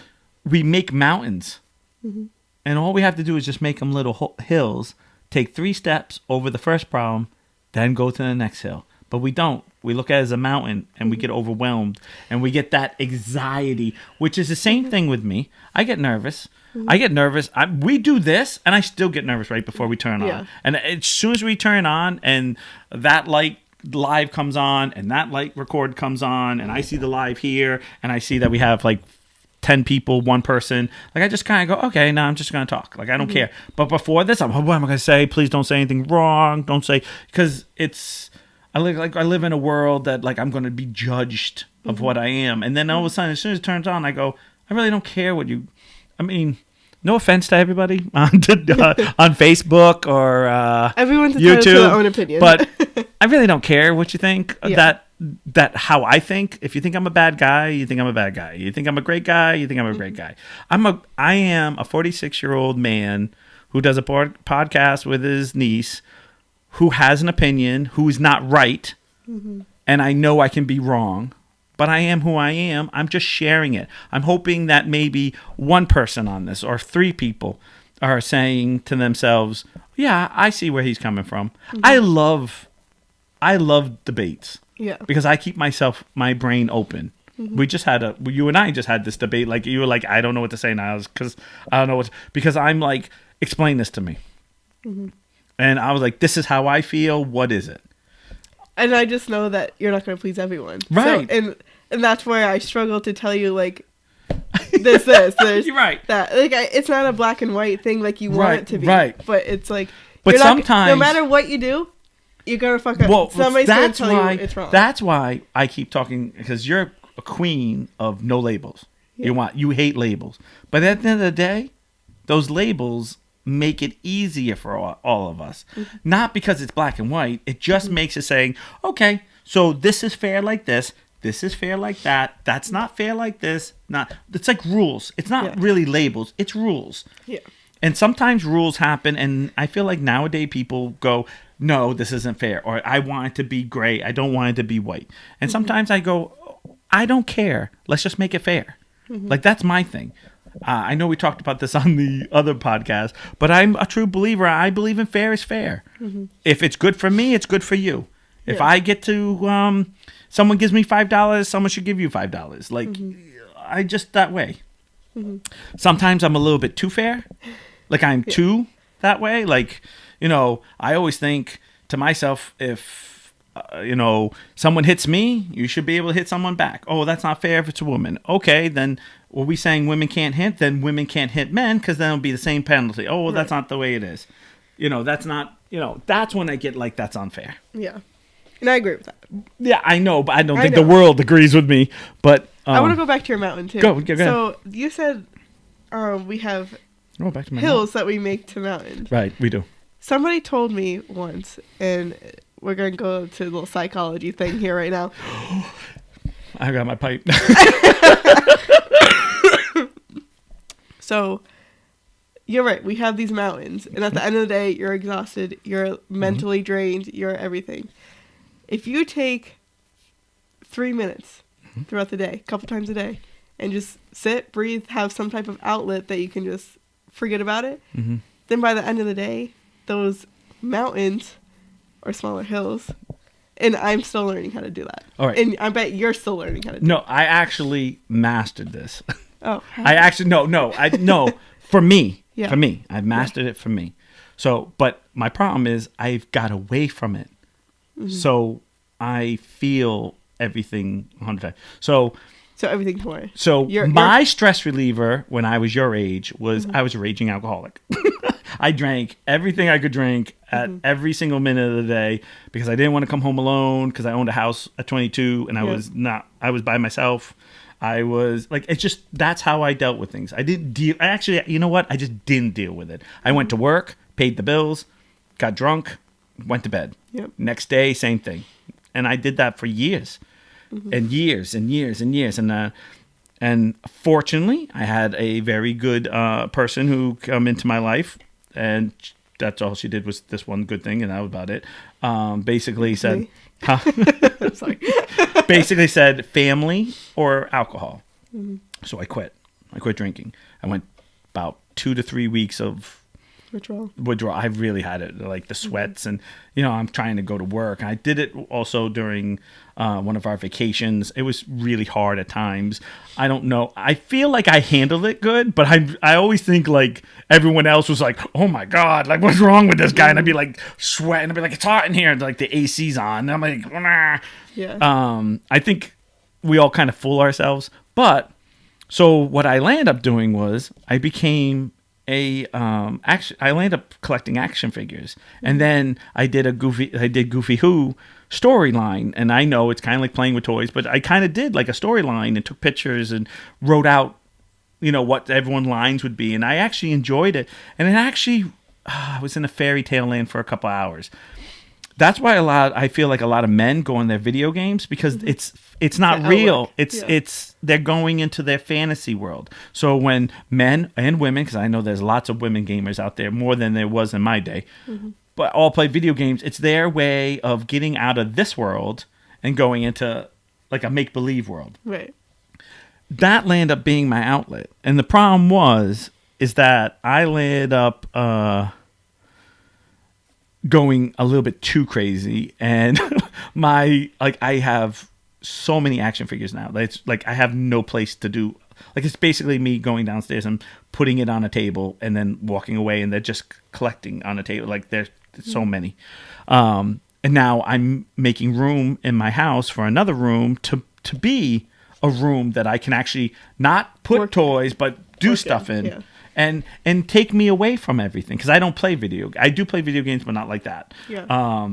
we make mountains, and all we have to do is just make them little hills. Take 3 steps over the first problem, then go to the next hill. But we don't. We look at it as a mountain, and we get overwhelmed, and we get that anxiety, which is the same thing with me. I get nervous. I get nervous. We do this, and I still get nervous right before we turn on. And as soon as we turn on, and that light live comes on, and that light record comes on, and I see the live here, and I see that we have like 10 people, 1 person. Like, I just kind of go, okay, now I'm just going to talk. Like, I don't care. But before this, what am I going to say? Please don't say anything wrong. Don't say, because I live in a world that like I'm going to be judged of what I am. And then all of a sudden, as soon as it turns on, I go, I really don't care what you. I mean, no offense to everybody on Facebook or everyone's YouTube, entitled to their own opinion. But I really don't care what you think. That how I think. If you think I'm a bad guy, you think I'm a bad guy. You think I'm a great guy, you think I'm a great guy. I am a 46-year-old man who does a podcast with his niece, who has an opinion, who is not right, and I know I can be wrong. But I am who I am. I'm just sharing it. I'm hoping that maybe 1 person on this or 3 people are saying to themselves, yeah, I see where he's coming from. I love debates. Yeah. Because I keep my brain open. We just had you and I just had this debate. Like, you were like, I don't know what to say now because I don't know because I'm like, explain this to me. And I was like, this is how I feel. What is it? And I just know that you're not going to please everyone. Right. So, and that's where I struggle to tell you, like, there's You're right. That. Like, it's not a black and white thing like you want it to be. Right. But it's like, but sometimes, no matter what you do, you're going to fuck up. Well, somebody's going to tell you it's wrong. That's why I keep talking, because you're a queen of no labels. Yeah. You hate labels. But at the end of the day, those labels make it easier for all of us. Not because it's black and white. It just makes it saying, okay, so this is fair like this. This is fair like that. That's not fair like this. It's like rules. It's not really labels. It's rules. Yeah. And sometimes rules happen, and I feel like nowadays people go, no, this isn't fair, or I want it to be gray. I don't want it to be white. And sometimes I go, I don't care. Let's just make it fair. Like, that's my thing. I know we talked about this on the other podcast, but I'm a true believer. I believe in fair is fair. If it's good for me, it's good for you. If I get to, someone gives me $5, someone should give you $5. Like, I just that way. Sometimes I'm a little bit too fair. Like, I'm too that way. Like, you know, I always think to myself, if, you know, someone hits me, you should be able to hit someone back. Oh, that's not fair if it's a woman. Okay, then are we saying women can't hit? Then women can't hit men because then it'll be the same penalty. Oh, well, that's not the way it is. You know, that's not, you know, that's when I get like, that's unfair. Yeah. And I agree with that. Yeah, I know, but I don't think the world agrees with me. But I want to go back to your mountain, too. Go ahead. So, you said we have back to my hills that we make to mountains. Right, we do. Somebody told me once, and we're going to go to a little psychology thing here right now. I got my pipe. So, you're right. We have these mountains, and at the end of the day, you're exhausted, you're mentally drained, you're everything. If you take 3 minutes throughout the day, a couple times a day, and just sit, breathe, have some type of outlet that you can just forget about it, then by the end of the day, those mountains or smaller hills, and I'm still learning how to do that. All right. And I bet you're still learning how to do it. No, I actually mastered this. Oh. I actually, no, for me. Yeah. For me. I've mastered it for me. So, but my problem is I've got away from it. So I feel everything 100%. So everything's more. So my stress reliever when I was your age was I was a raging alcoholic. I drank everything I could drink at every single minute of the day because I didn't want to come home alone because I owned a house at 22 and I was by myself. I was like, it's just, that's how I dealt with things. I didn't deal. Actually, you know what? I just didn't deal with it. I went to work, paid the bills, got drunk, went to bed. Yep. Next day, same thing. And I did that for years and years and years and years. And fortunately, I had a very good person who come into my life, and that's all she did was this one good thing, and that was about it. Basically said, sorry. Basically said family or alcohol. So I quit. I quit drinking. I went about 2 to 3 weeks of withdrawal. I really had it, like the sweats, and you know, I'm trying to go to work. I did it also during one of our vacations. It was really hard at times. I don't know. I feel like I handled it good, but I always think like everyone else was like, oh my God, like what's wrong with this guy? And I'd be like sweating. I'd be like, it's hot in here. And, like the AC's on. And I'm like, nah. Yeah. I think we all kind of fool ourselves. But so what I landed up doing was I became I landed up collecting action figures, and then I did Goofy Who storyline, and I know it's kind of like playing with toys, but I kind of did like a storyline and took pictures and wrote out, you know, what everyone's lines would be, and I actually enjoyed it, and it actually I was in a fairy tale land for a couple hours. That's why I feel like a lot of men go in their video games because it's not real. It's they're going into their fantasy world. So when men and women, because I know there's lots of women gamers out there more than there was in my day, but all play video games. It's their way of getting out of this world and going into like a make believe world. Right. That landed up being my outlet, and the problem is that I landed up going a little bit too crazy, and I have so many action figures now. It's like I have no place to do. Like it's basically me going downstairs and putting it on a table and then walking away, and they're just collecting on a table. Like there's so many. And now I'm making room in my house for another room to be a room that I can actually not put toys but do stuff in. Yeah. And take me away from everything because I don't play I do play video games, but not like that. Yeah.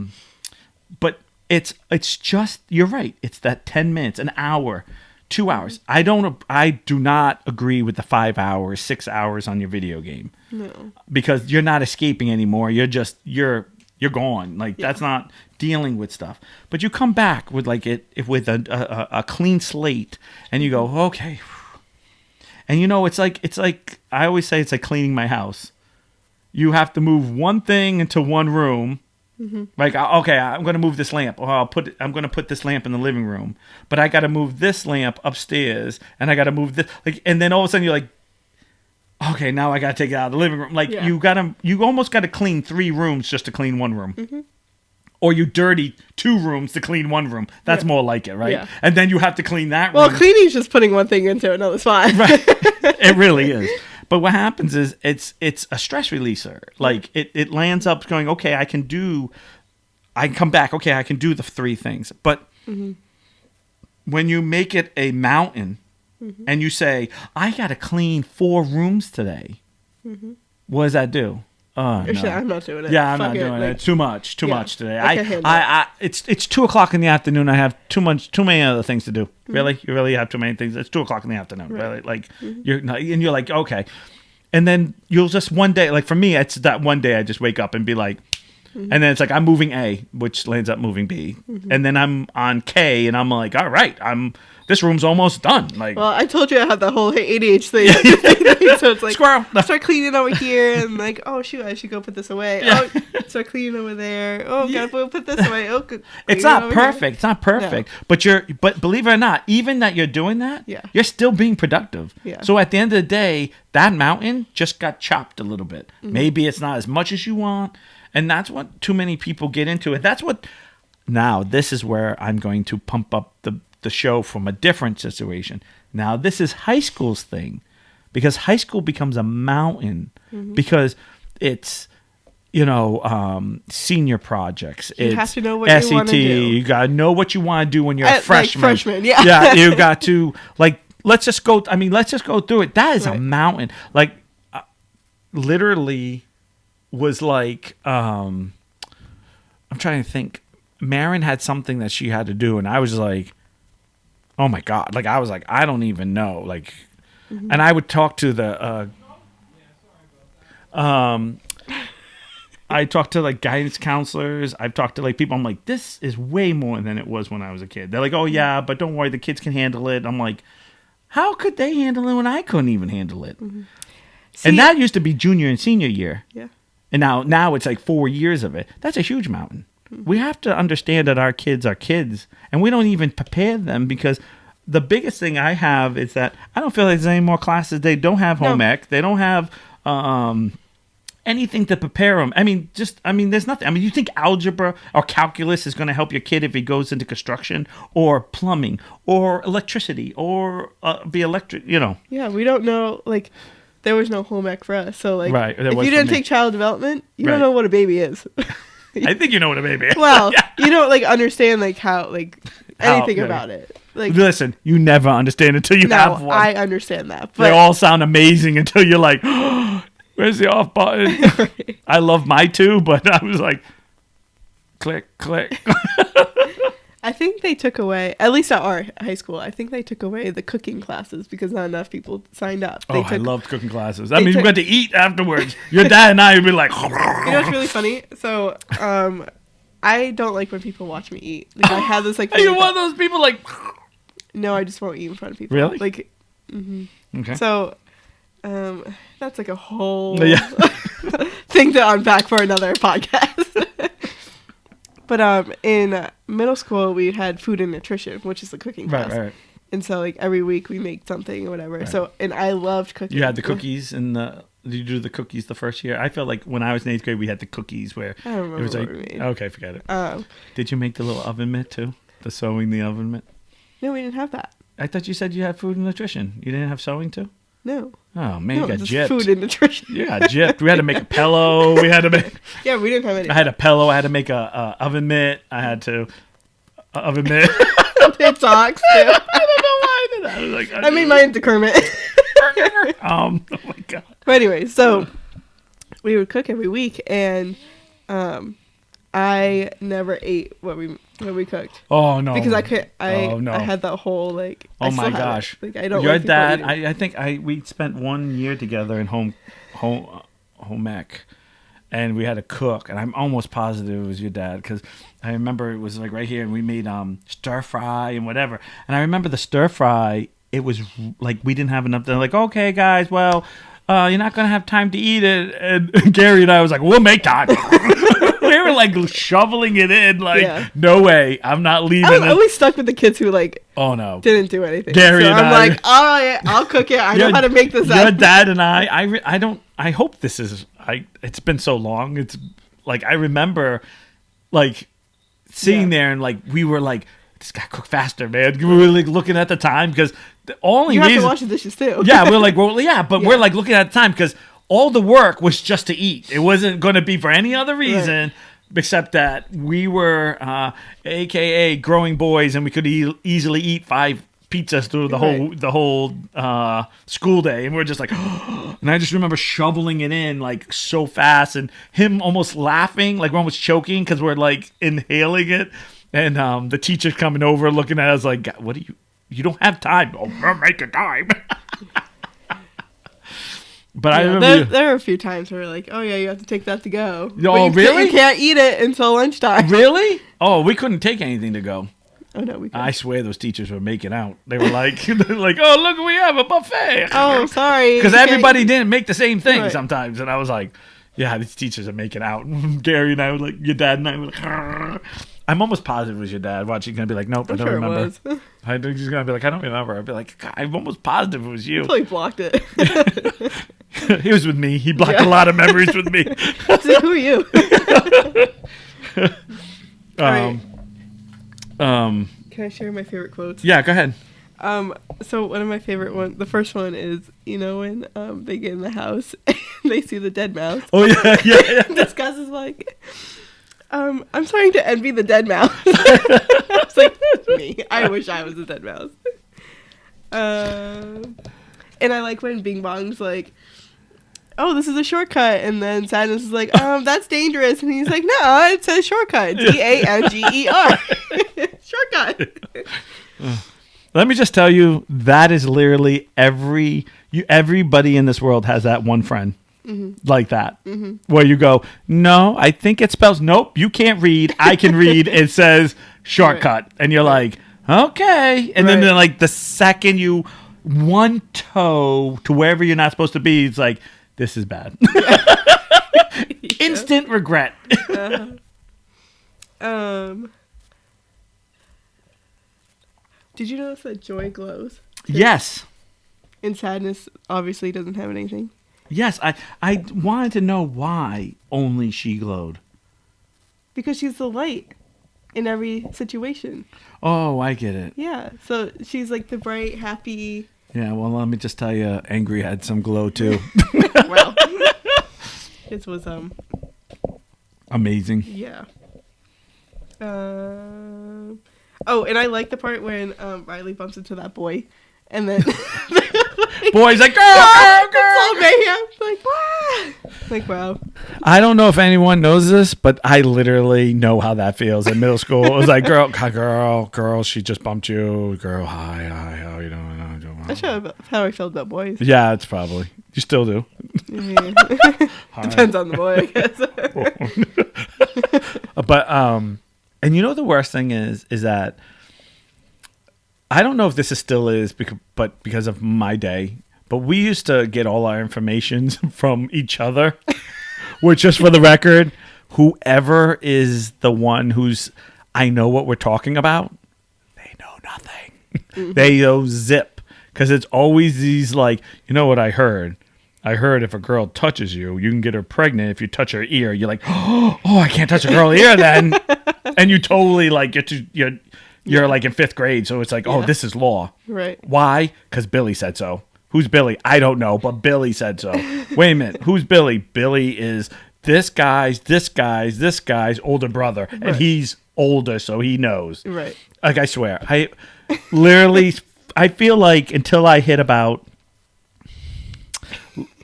But it's just, you're right. It's that 10 minutes, an hour, 2 hours. I do not agree with the 5 hours, 6 hours on your video game. No. Because you're not escaping anymore. You're just you're gone. Like that's not dealing with stuff. But you come back with like with a clean slate, and you go, okay. And you know, it's like I always say, it's like cleaning my house. You have to move one thing into one room, Like, okay, I'm going to move this lamp, or I'm going to put this lamp in the living room, but I got to move this lamp upstairs, and I got to move this, like, and then all of a sudden you're like, okay, now I got to take it out of the living room. Like, you almost got to clean 3 rooms just to clean 1 room. Or you dirty 2 rooms to clean 1 room. That's more like it, right? Yeah. And then you have to clean that room. Well, cleaning's just putting one thing into another spot. Right. It really is. But what happens is it's a stress releaser. Like, it lands up going, okay, I can come back, okay, I can do the 3 things. But when you make it a mountain and you say, I got to clean 4 rooms today, what does that do? Oh, no. I'm not doing it. Yeah, I'm not doing it. Too much today. It's 2:00 in the afternoon. I have too many other things to do. Really, you really have too many things. It's 2:00 in the afternoon. Right. Really, like you're like, okay, and then you'll just one day, like for me, it's that one day I just wake up and be like, and then it's like I'm moving A, which lands up moving B, and then I'm on K, and I'm like, all right, this room's almost done. Like, well, I told you I have the whole ADHD thing. So it's like, squirrel. Start cleaning over here, and like, oh shoot, I should go put this away. Yeah. Oh, start cleaning over there. Oh, gotta put this away. Oh, it's not perfect. Here. It's not perfect. No. But believe it or not, even that you're doing that, you're still being productive. Yeah. So at the end of the day, that mountain just got chopped a little bit. Maybe it's not as much as you want, and that's what too many people get into. And that's what. Now this is where I'm going to pump up the show from a different situation. Now this is high school's thing, because high school becomes a mountain because it's senior projects. You have to know what SET, you want to do. You got to know what you want to do when you're a freshman. Like freshman, yeah. Yeah, you got to let's just go through it. That is a mountain. Like literally was like I'm trying to think. Marin had something that she had to do, and I was like, oh my God. Like, I was like, I don't even know. Like, and I would talk to the, I talked to like guidance counselors. I've talked to like people. I'm like, this is way more than it was when I was a kid. They're like, oh yeah, but don't worry, the kids can handle it. I'm like, how could they handle it when I couldn't even handle it? See, and that used to be junior and senior year. Yeah. And now it's like 4 years of it. That's a huge mountain. We have to understand that our kids are kids, and we don't even prepare them, because the biggest thing I have is that I don't feel like there's any more classes. They don't have home ec. They don't have anything to prepare them. There's nothing. You think algebra or calculus is going to help your kid if he goes into construction or plumbing or electricity or be electric, Yeah, we don't know, like, there was no home ec for us. So, like, if you didn't take child development, you don't know what a baby is. I think you know what a baby is. Well, you don't like understand like how like anything about it. Like, listen, you never understand until you have one. I understand that. But they all sound amazing until you're like, oh, where's the off button? Right. I love my 2, but I was like, click, click. I think they took away, at least at our high school, I think they took away the cooking classes because not enough people signed up. I loved cooking classes. I mean, you got to eat afterwards. Your dad and I would be like... You know what's really funny? So, I don't like when people watch me eat. Like, I have this, like... Are you one of those people, like... No, I just won't eat in front of people. Really? Like, Okay. So, that's like a whole thing to unpack for another podcast. But in middle school, we had food and nutrition, which is the cooking class. Right. And so, like, every week we make something or whatever. Right. So, and I loved cooking. You had the cookies and did you do the cookies the first year? I felt like when I was in 8th grade, we had the cookies where I don't remember it was like, what we made. Okay, forget it. Did you make the little oven mitt too? The sewing the oven mitt? No, we didn't have that. I thought you said you had food and nutrition. You didn't have sewing too? No. Oh man, you got gypped. Food and nutrition. You got gypped. We had to make a pillow. We had to make. Yeah, we didn't have any. I had a pillow. I had to make a oven mitt. I had to oven mitt. Pit socks too. I don't know why I did that. I was like, I made mine into Kermit. Oh my God. But anyway, so we would cook every week, and I never ate what we cooked. Oh no! Because I had that whole like. Oh my gosh! Like, I don't. Your dad. I think we spent 1 year together in home ec, and we had to cook, and I'm almost positive it was your dad because I remember it was like right here, and we made stir fry and whatever, and I remember the stir fry. It was like we didn't have enough. They're like, okay, guys, well. You're not gonna have time to eat it, and Gary and I was like, "We'll make time. We were like shoveling it in. Like, Yeah. no way, I'm not leaving. I was always stuck with the kids who like oh no, didn't do anything. Gary so and I'm I- like, all right, I'll cook it. I know how to make this. Your Out. dad and I don't. I hope this is. It's been so long. It's like I remember, like sitting there and like we were like, this guy cook faster, man. We were like looking at the time because the only You have to reason. wash the dishes too. Yeah, we're like, well, yeah, but we're like looking at the time because all the work was just to eat. It wasn't going to be for any other reason except that we were, AKA growing boys, and we could easily eat 5 pizzas through the whole school day, and we're just like, and I just remember shoveling it in like so fast, and him almost laughing, like we're almost choking because we're like inhaling it, and the teacher's coming over looking at us like, what do you don't have time? Oh, we're making time. But I remember there are a few times where we're like, oh yeah, you have to take that to go. Oh, really? You can't eat it until lunchtime. Really? Oh, we couldn't take anything to go. Oh no, we couldn't. I swear those teachers were making out. They were like, they're like, oh, look, we have a buffet. Oh, sorry. Because everybody didn't make the same thing Right. sometimes. And I was like, yeah, these teachers are making out. Gary and I were like, your dad and I were like, "Arr." I'm almost positive it was your dad. Watch, he's going to be like, nope, I don't sure remember. It was. I think he's going to be like, I don't remember. I'd be like, God, I'm almost positive it was you. Probably blocked it. He was with me. He blocked a lot of memories with me. So who are you? Right. Can I share my favorite quotes? Yeah, go ahead. So one of my favorite ones, the first one is, when they get in the house and they see the dead mouse. Oh, yeah. This Gus is like, I'm starting to envy the dead mouse. I was like, that's me. I wish I was a dead mouse. And I like when Bing Bong's like, oh, this is a shortcut. And then Sadness is like, that's dangerous. And he's like, no, it says shortcut. DANGER. Shortcut. Let me just tell you, that is literally everybody in this world has that one friend like that, where you go, no, I think it spells, nope, you can't read. I can read. It says shortcut. And you're like, okay. And then they're like, the second you one toe to wherever you're not supposed to be, it's like, this is bad. Instant regret. Did you notice that Joy glows? Yes. And Sadness obviously doesn't have anything. Yes, I wanted to know why only she glowed. Because she's the light in every situation. Oh, I get it. Yeah, so she's like the bright, happy. Yeah, well, let me just tell you, Angry had some glow too. Well, this was amazing. Yeah. Oh, and I like the part when Riley bumps into that boy, and then boy's like, girl. Like, wow. I don't know if anyone knows this, but I literally know how that feels in middle school. It was like, girl, she just bumped you. Girl, hi, how you doing? That's how I felt about boys. Yeah, it's probably. You still do. Yeah. Depends on the boy, I guess. But and you know the worst thing is that I don't know if this still is, because of my day, but we used to get all our information from each other. Which, just for the record, whoever is the one who's, I know what we're talking about, they know nothing. They know zip. Because it's always these like, you know what I heard? I heard if a girl touches you, you can get her pregnant if you touch her ear. You're like, oh, I can't touch a girl's ear then. And you totally like you're like in 5th grade. So it's like, oh, this is law. Right. Why? Because Billy said so. Who's Billy? I don't know, but Billy said so. Wait a minute. Who's Billy? Billy is this guy's older brother. Right. And he's older, so he knows. Right. Like, I swear. I literally, I feel like until I hit about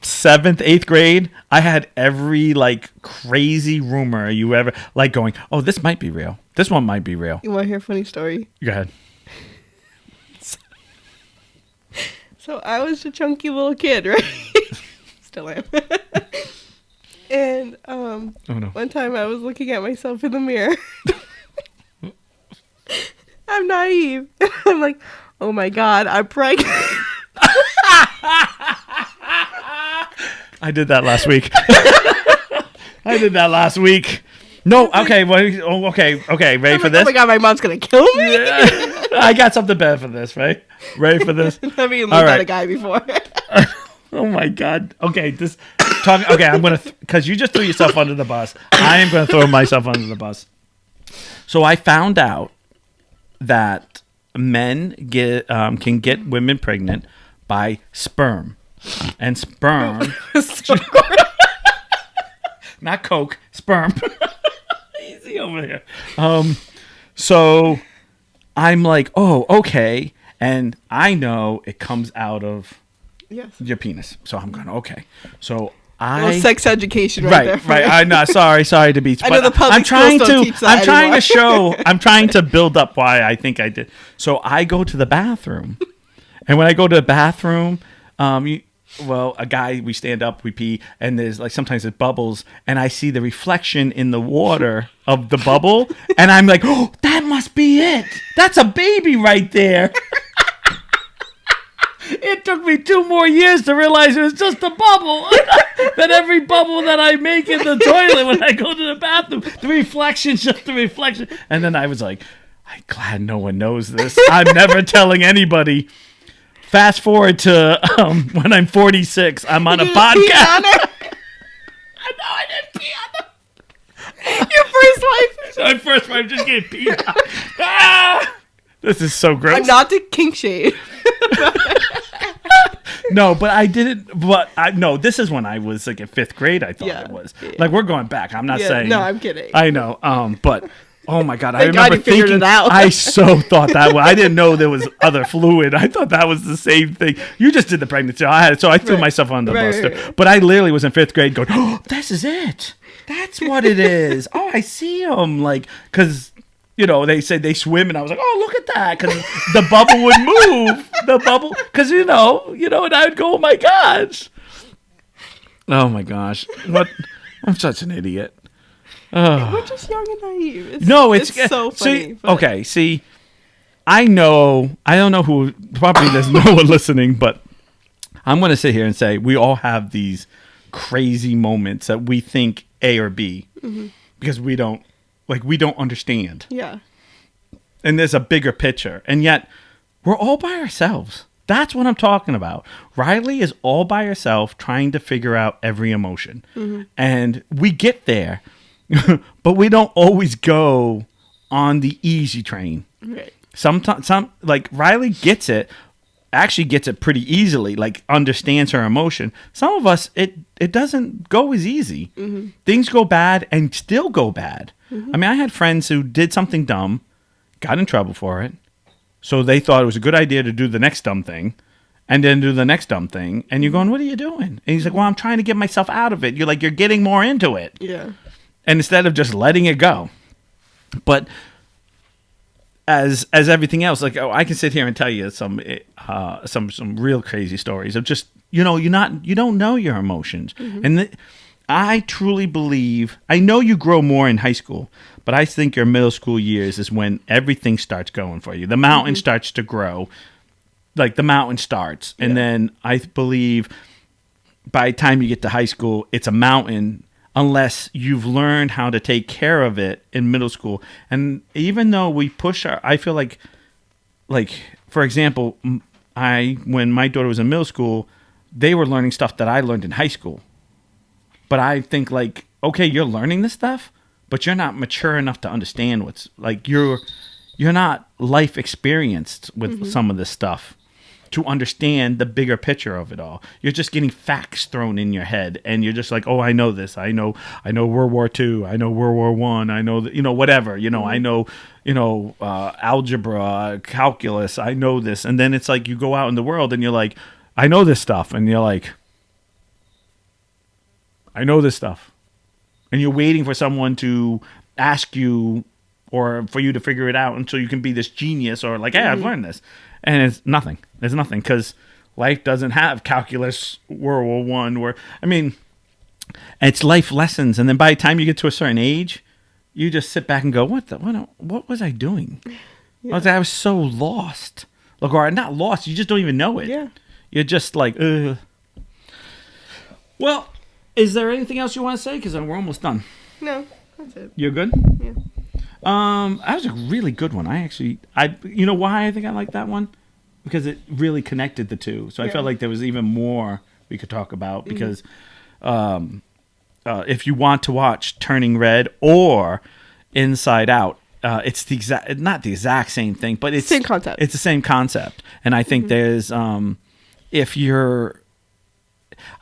7th, 8th grade, I had every like crazy rumor you ever like going, oh, this might be real. This one might be real. You want to hear a funny story? Go ahead. So I was a chunky little kid, right? Still am. And oh, no. One time I was looking at myself in the mirror. I'm naive. I'm like, oh my God, I'm pregnant. I did that last week. No, okay, okay. Ready for this? Oh my god, my mom's gonna kill me. Yeah. I got something better for this, right? Ready for this? I've even All looked right. at a guy before. Oh my god. Okay, I'm gonna because you just threw yourself under the bus. I am gonna throw myself under the bus. So I found out that men can get women pregnant by sperm, and sperm, not coke, sperm. Easy over here. So I'm like, oh, okay, and I know it comes out of your penis. So I'm going, okay. So sex education right there. Right. I'm not sorry to be. I know the public schools don't teach that anymore. I'm trying to build up why I think I did. So I go to the bathroom, and when I go to the bathroom, a guy, we stand up, we pee, and there's like sometimes it bubbles, and I see the reflection in the water of the bubble, and I'm like, oh, that must be it. That's a baby right there. It took me 2 more years to realize it was just a bubble. That every bubble that I make in the toilet when I go to the bathroom, the reflection's just the reflection. And then I was like, I'm glad no one knows this. I'm never telling anybody. Fast forward to when I'm 46, I'm on a podcast. I know I didn't pee on it. Your first wife. My first wife just getting peed on. Ah! This is so gross. I'm not to kink shade. No, but I didn't. But no, this is when I was like in 5th grade. I thought it was like we're going back. I'm not saying. No, I'm kidding. I know. But oh my god, I Thank remember God you figured thinking. it out. I so thought that. I didn't know there was other fluid. I thought that was the same thing. You just did the pregnancy. I had it, so I threw myself on the bus. Right. But I literally was in 5th grade going, oh, this is it. That's what it is. Oh, I see them. Like, because. You know, they said they swim, and I was like, "Oh, look at that!" Because the bubble would move. The bubble, because and I would go, "Oh my gosh, oh my gosh, what? I'm such an idiot." We're just young and naive. It's so funny. See, I know. I don't know who. Probably there's no one listening, but I'm going to sit here and say we all have these crazy moments that we think A or B because we don't. Like, we don't understand. Yeah. And there's a bigger picture. And yet, we're all by ourselves. That's what I'm talking about. Riley is all by herself trying to figure out every emotion. Mm-hmm. And we get there, but we don't always go on the easy train. Right. Sometimes, like, Riley gets it pretty easily, like understands her emotion. Some of us, it doesn't go as easy. Mm-hmm. Things go bad and still go bad. Mm-hmm. I mean, I had friends who did something dumb, got in trouble for it, so they thought it was a good idea to do the next dumb thing, and then do the next dumb thing, and you're going, what are you doing? And he's like, well, I'm trying to get myself out of it. You're like, you're getting more into it. Yeah. And instead of just letting it go. But as everything else, like, I can sit here and tell you some real crazy stories of just, you don't know your emotions. Mm-hmm. And I truly believe, I know you grow more in high school, but I think your middle school years is when everything starts going for you. The mountain starts to grow. Like, the mountain starts. And then I believe by the time you get to high school, it's a mountain unless you've learned how to take care of it in middle school. And even though we push I feel like, for example, when my daughter was in middle school, they were learning stuff that I learned in high school. But I think, like, okay, you're learning this stuff, but you're not mature enough to understand what's, like, you're not life experienced with some of this stuff to understand the bigger picture of it all. You're just getting facts thrown in your head, and you're just like, oh, I know this. I know World War II. I know World War I. I know, whatever. I know, algebra, calculus. I know this. And then it's like you go out in the world, and you're like, I know this stuff. And you're like, I know this stuff. And you're waiting for someone to ask you or for you to figure it out until you can be this genius or like, hey, I've learned this. And it's nothing. There's nothing because life doesn't have calculus, World War I. It's life lessons. And then by the time you get to a certain age, you just sit back and go, what was I doing? Yeah. I was so lost. Look, or not lost. You just don't even know it. Yeah. You're just like, ugh. Well, is there anything else you want to say? Because we're almost done. No, That's it. You're good? Yeah. That was a really good one. You know why I think I like that one? Because it really connected the two. So I felt like there was even more we could talk about because if you want to watch Turning Red or Inside Out, it's not the exact same thing, but it's same concept. It's the same concept. And I think there's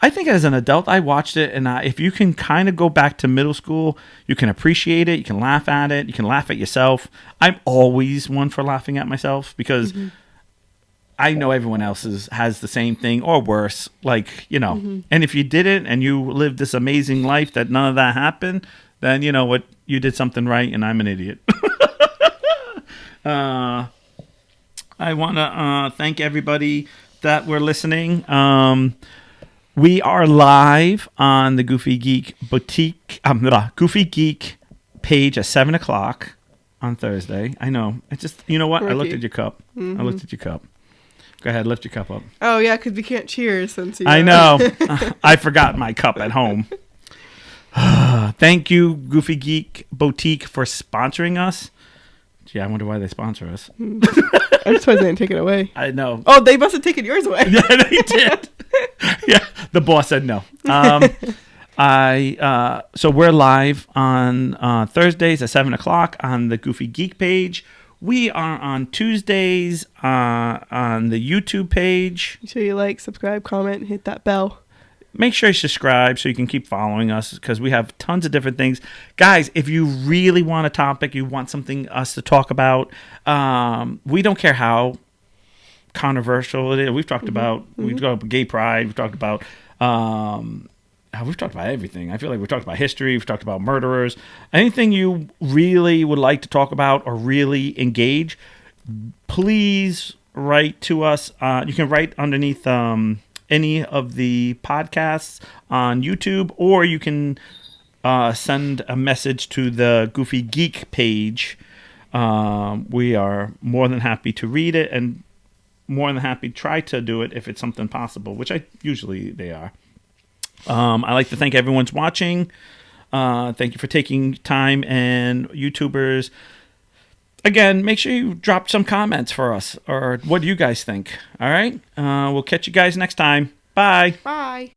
I think as an adult, I watched it, and if you can kind of go back to middle school, you can appreciate it, you can laugh at it, you can laugh at yourself. I'm always one for laughing at myself because I know everyone else has the same thing or worse, like, you know. And if you didn't and you lived this amazing life that none of that happened, then you know what, you did something right, and I'm an idiot. I want to thank everybody that were listening. We are live on the Goofy Geek Goofy Geek page at 7:00 on Thursday. I know. It's just, you know what? I looked at your cup. I looked at your cup. Go ahead, lift your cup up. Oh yeah, because we can't cheers since you. I know. I forgot my cup at home. Thank you, Goofy Geek Boutique, for sponsoring us. Gee, I wonder why they sponsor us. I just wasn't going to take it away. I know. Oh, they must have taken yours away. Yeah, they did. Yeah, the boss said no. So we're live on Thursdays at 7:00 on the Goofy Geek page. We are on Tuesdays on the YouTube page. Make sure you like, subscribe, comment, and hit that bell. Make sure you subscribe so you can keep following us because we have tons of different things. Guys, if you really want a topic, you want something us to talk about, we don't care how controversial it is. We've talked about gay pride. We've talked about everything. I feel like we've talked about history. We've talked about murderers. Anything you really would like to talk about or really engage, please write to us. You can write underneath any of the podcasts on YouTube, or you can send a message to the Goofy Geek page. We are more than happy to read it and more than happy to try to do it if it's something possible, which usually they are. I'd like to thank everyone's watching. Thank you for taking time, and YouTubers. Again, make sure you drop some comments for us, or what do you guys think? All right? We'll catch you guys next time. Bye. Bye.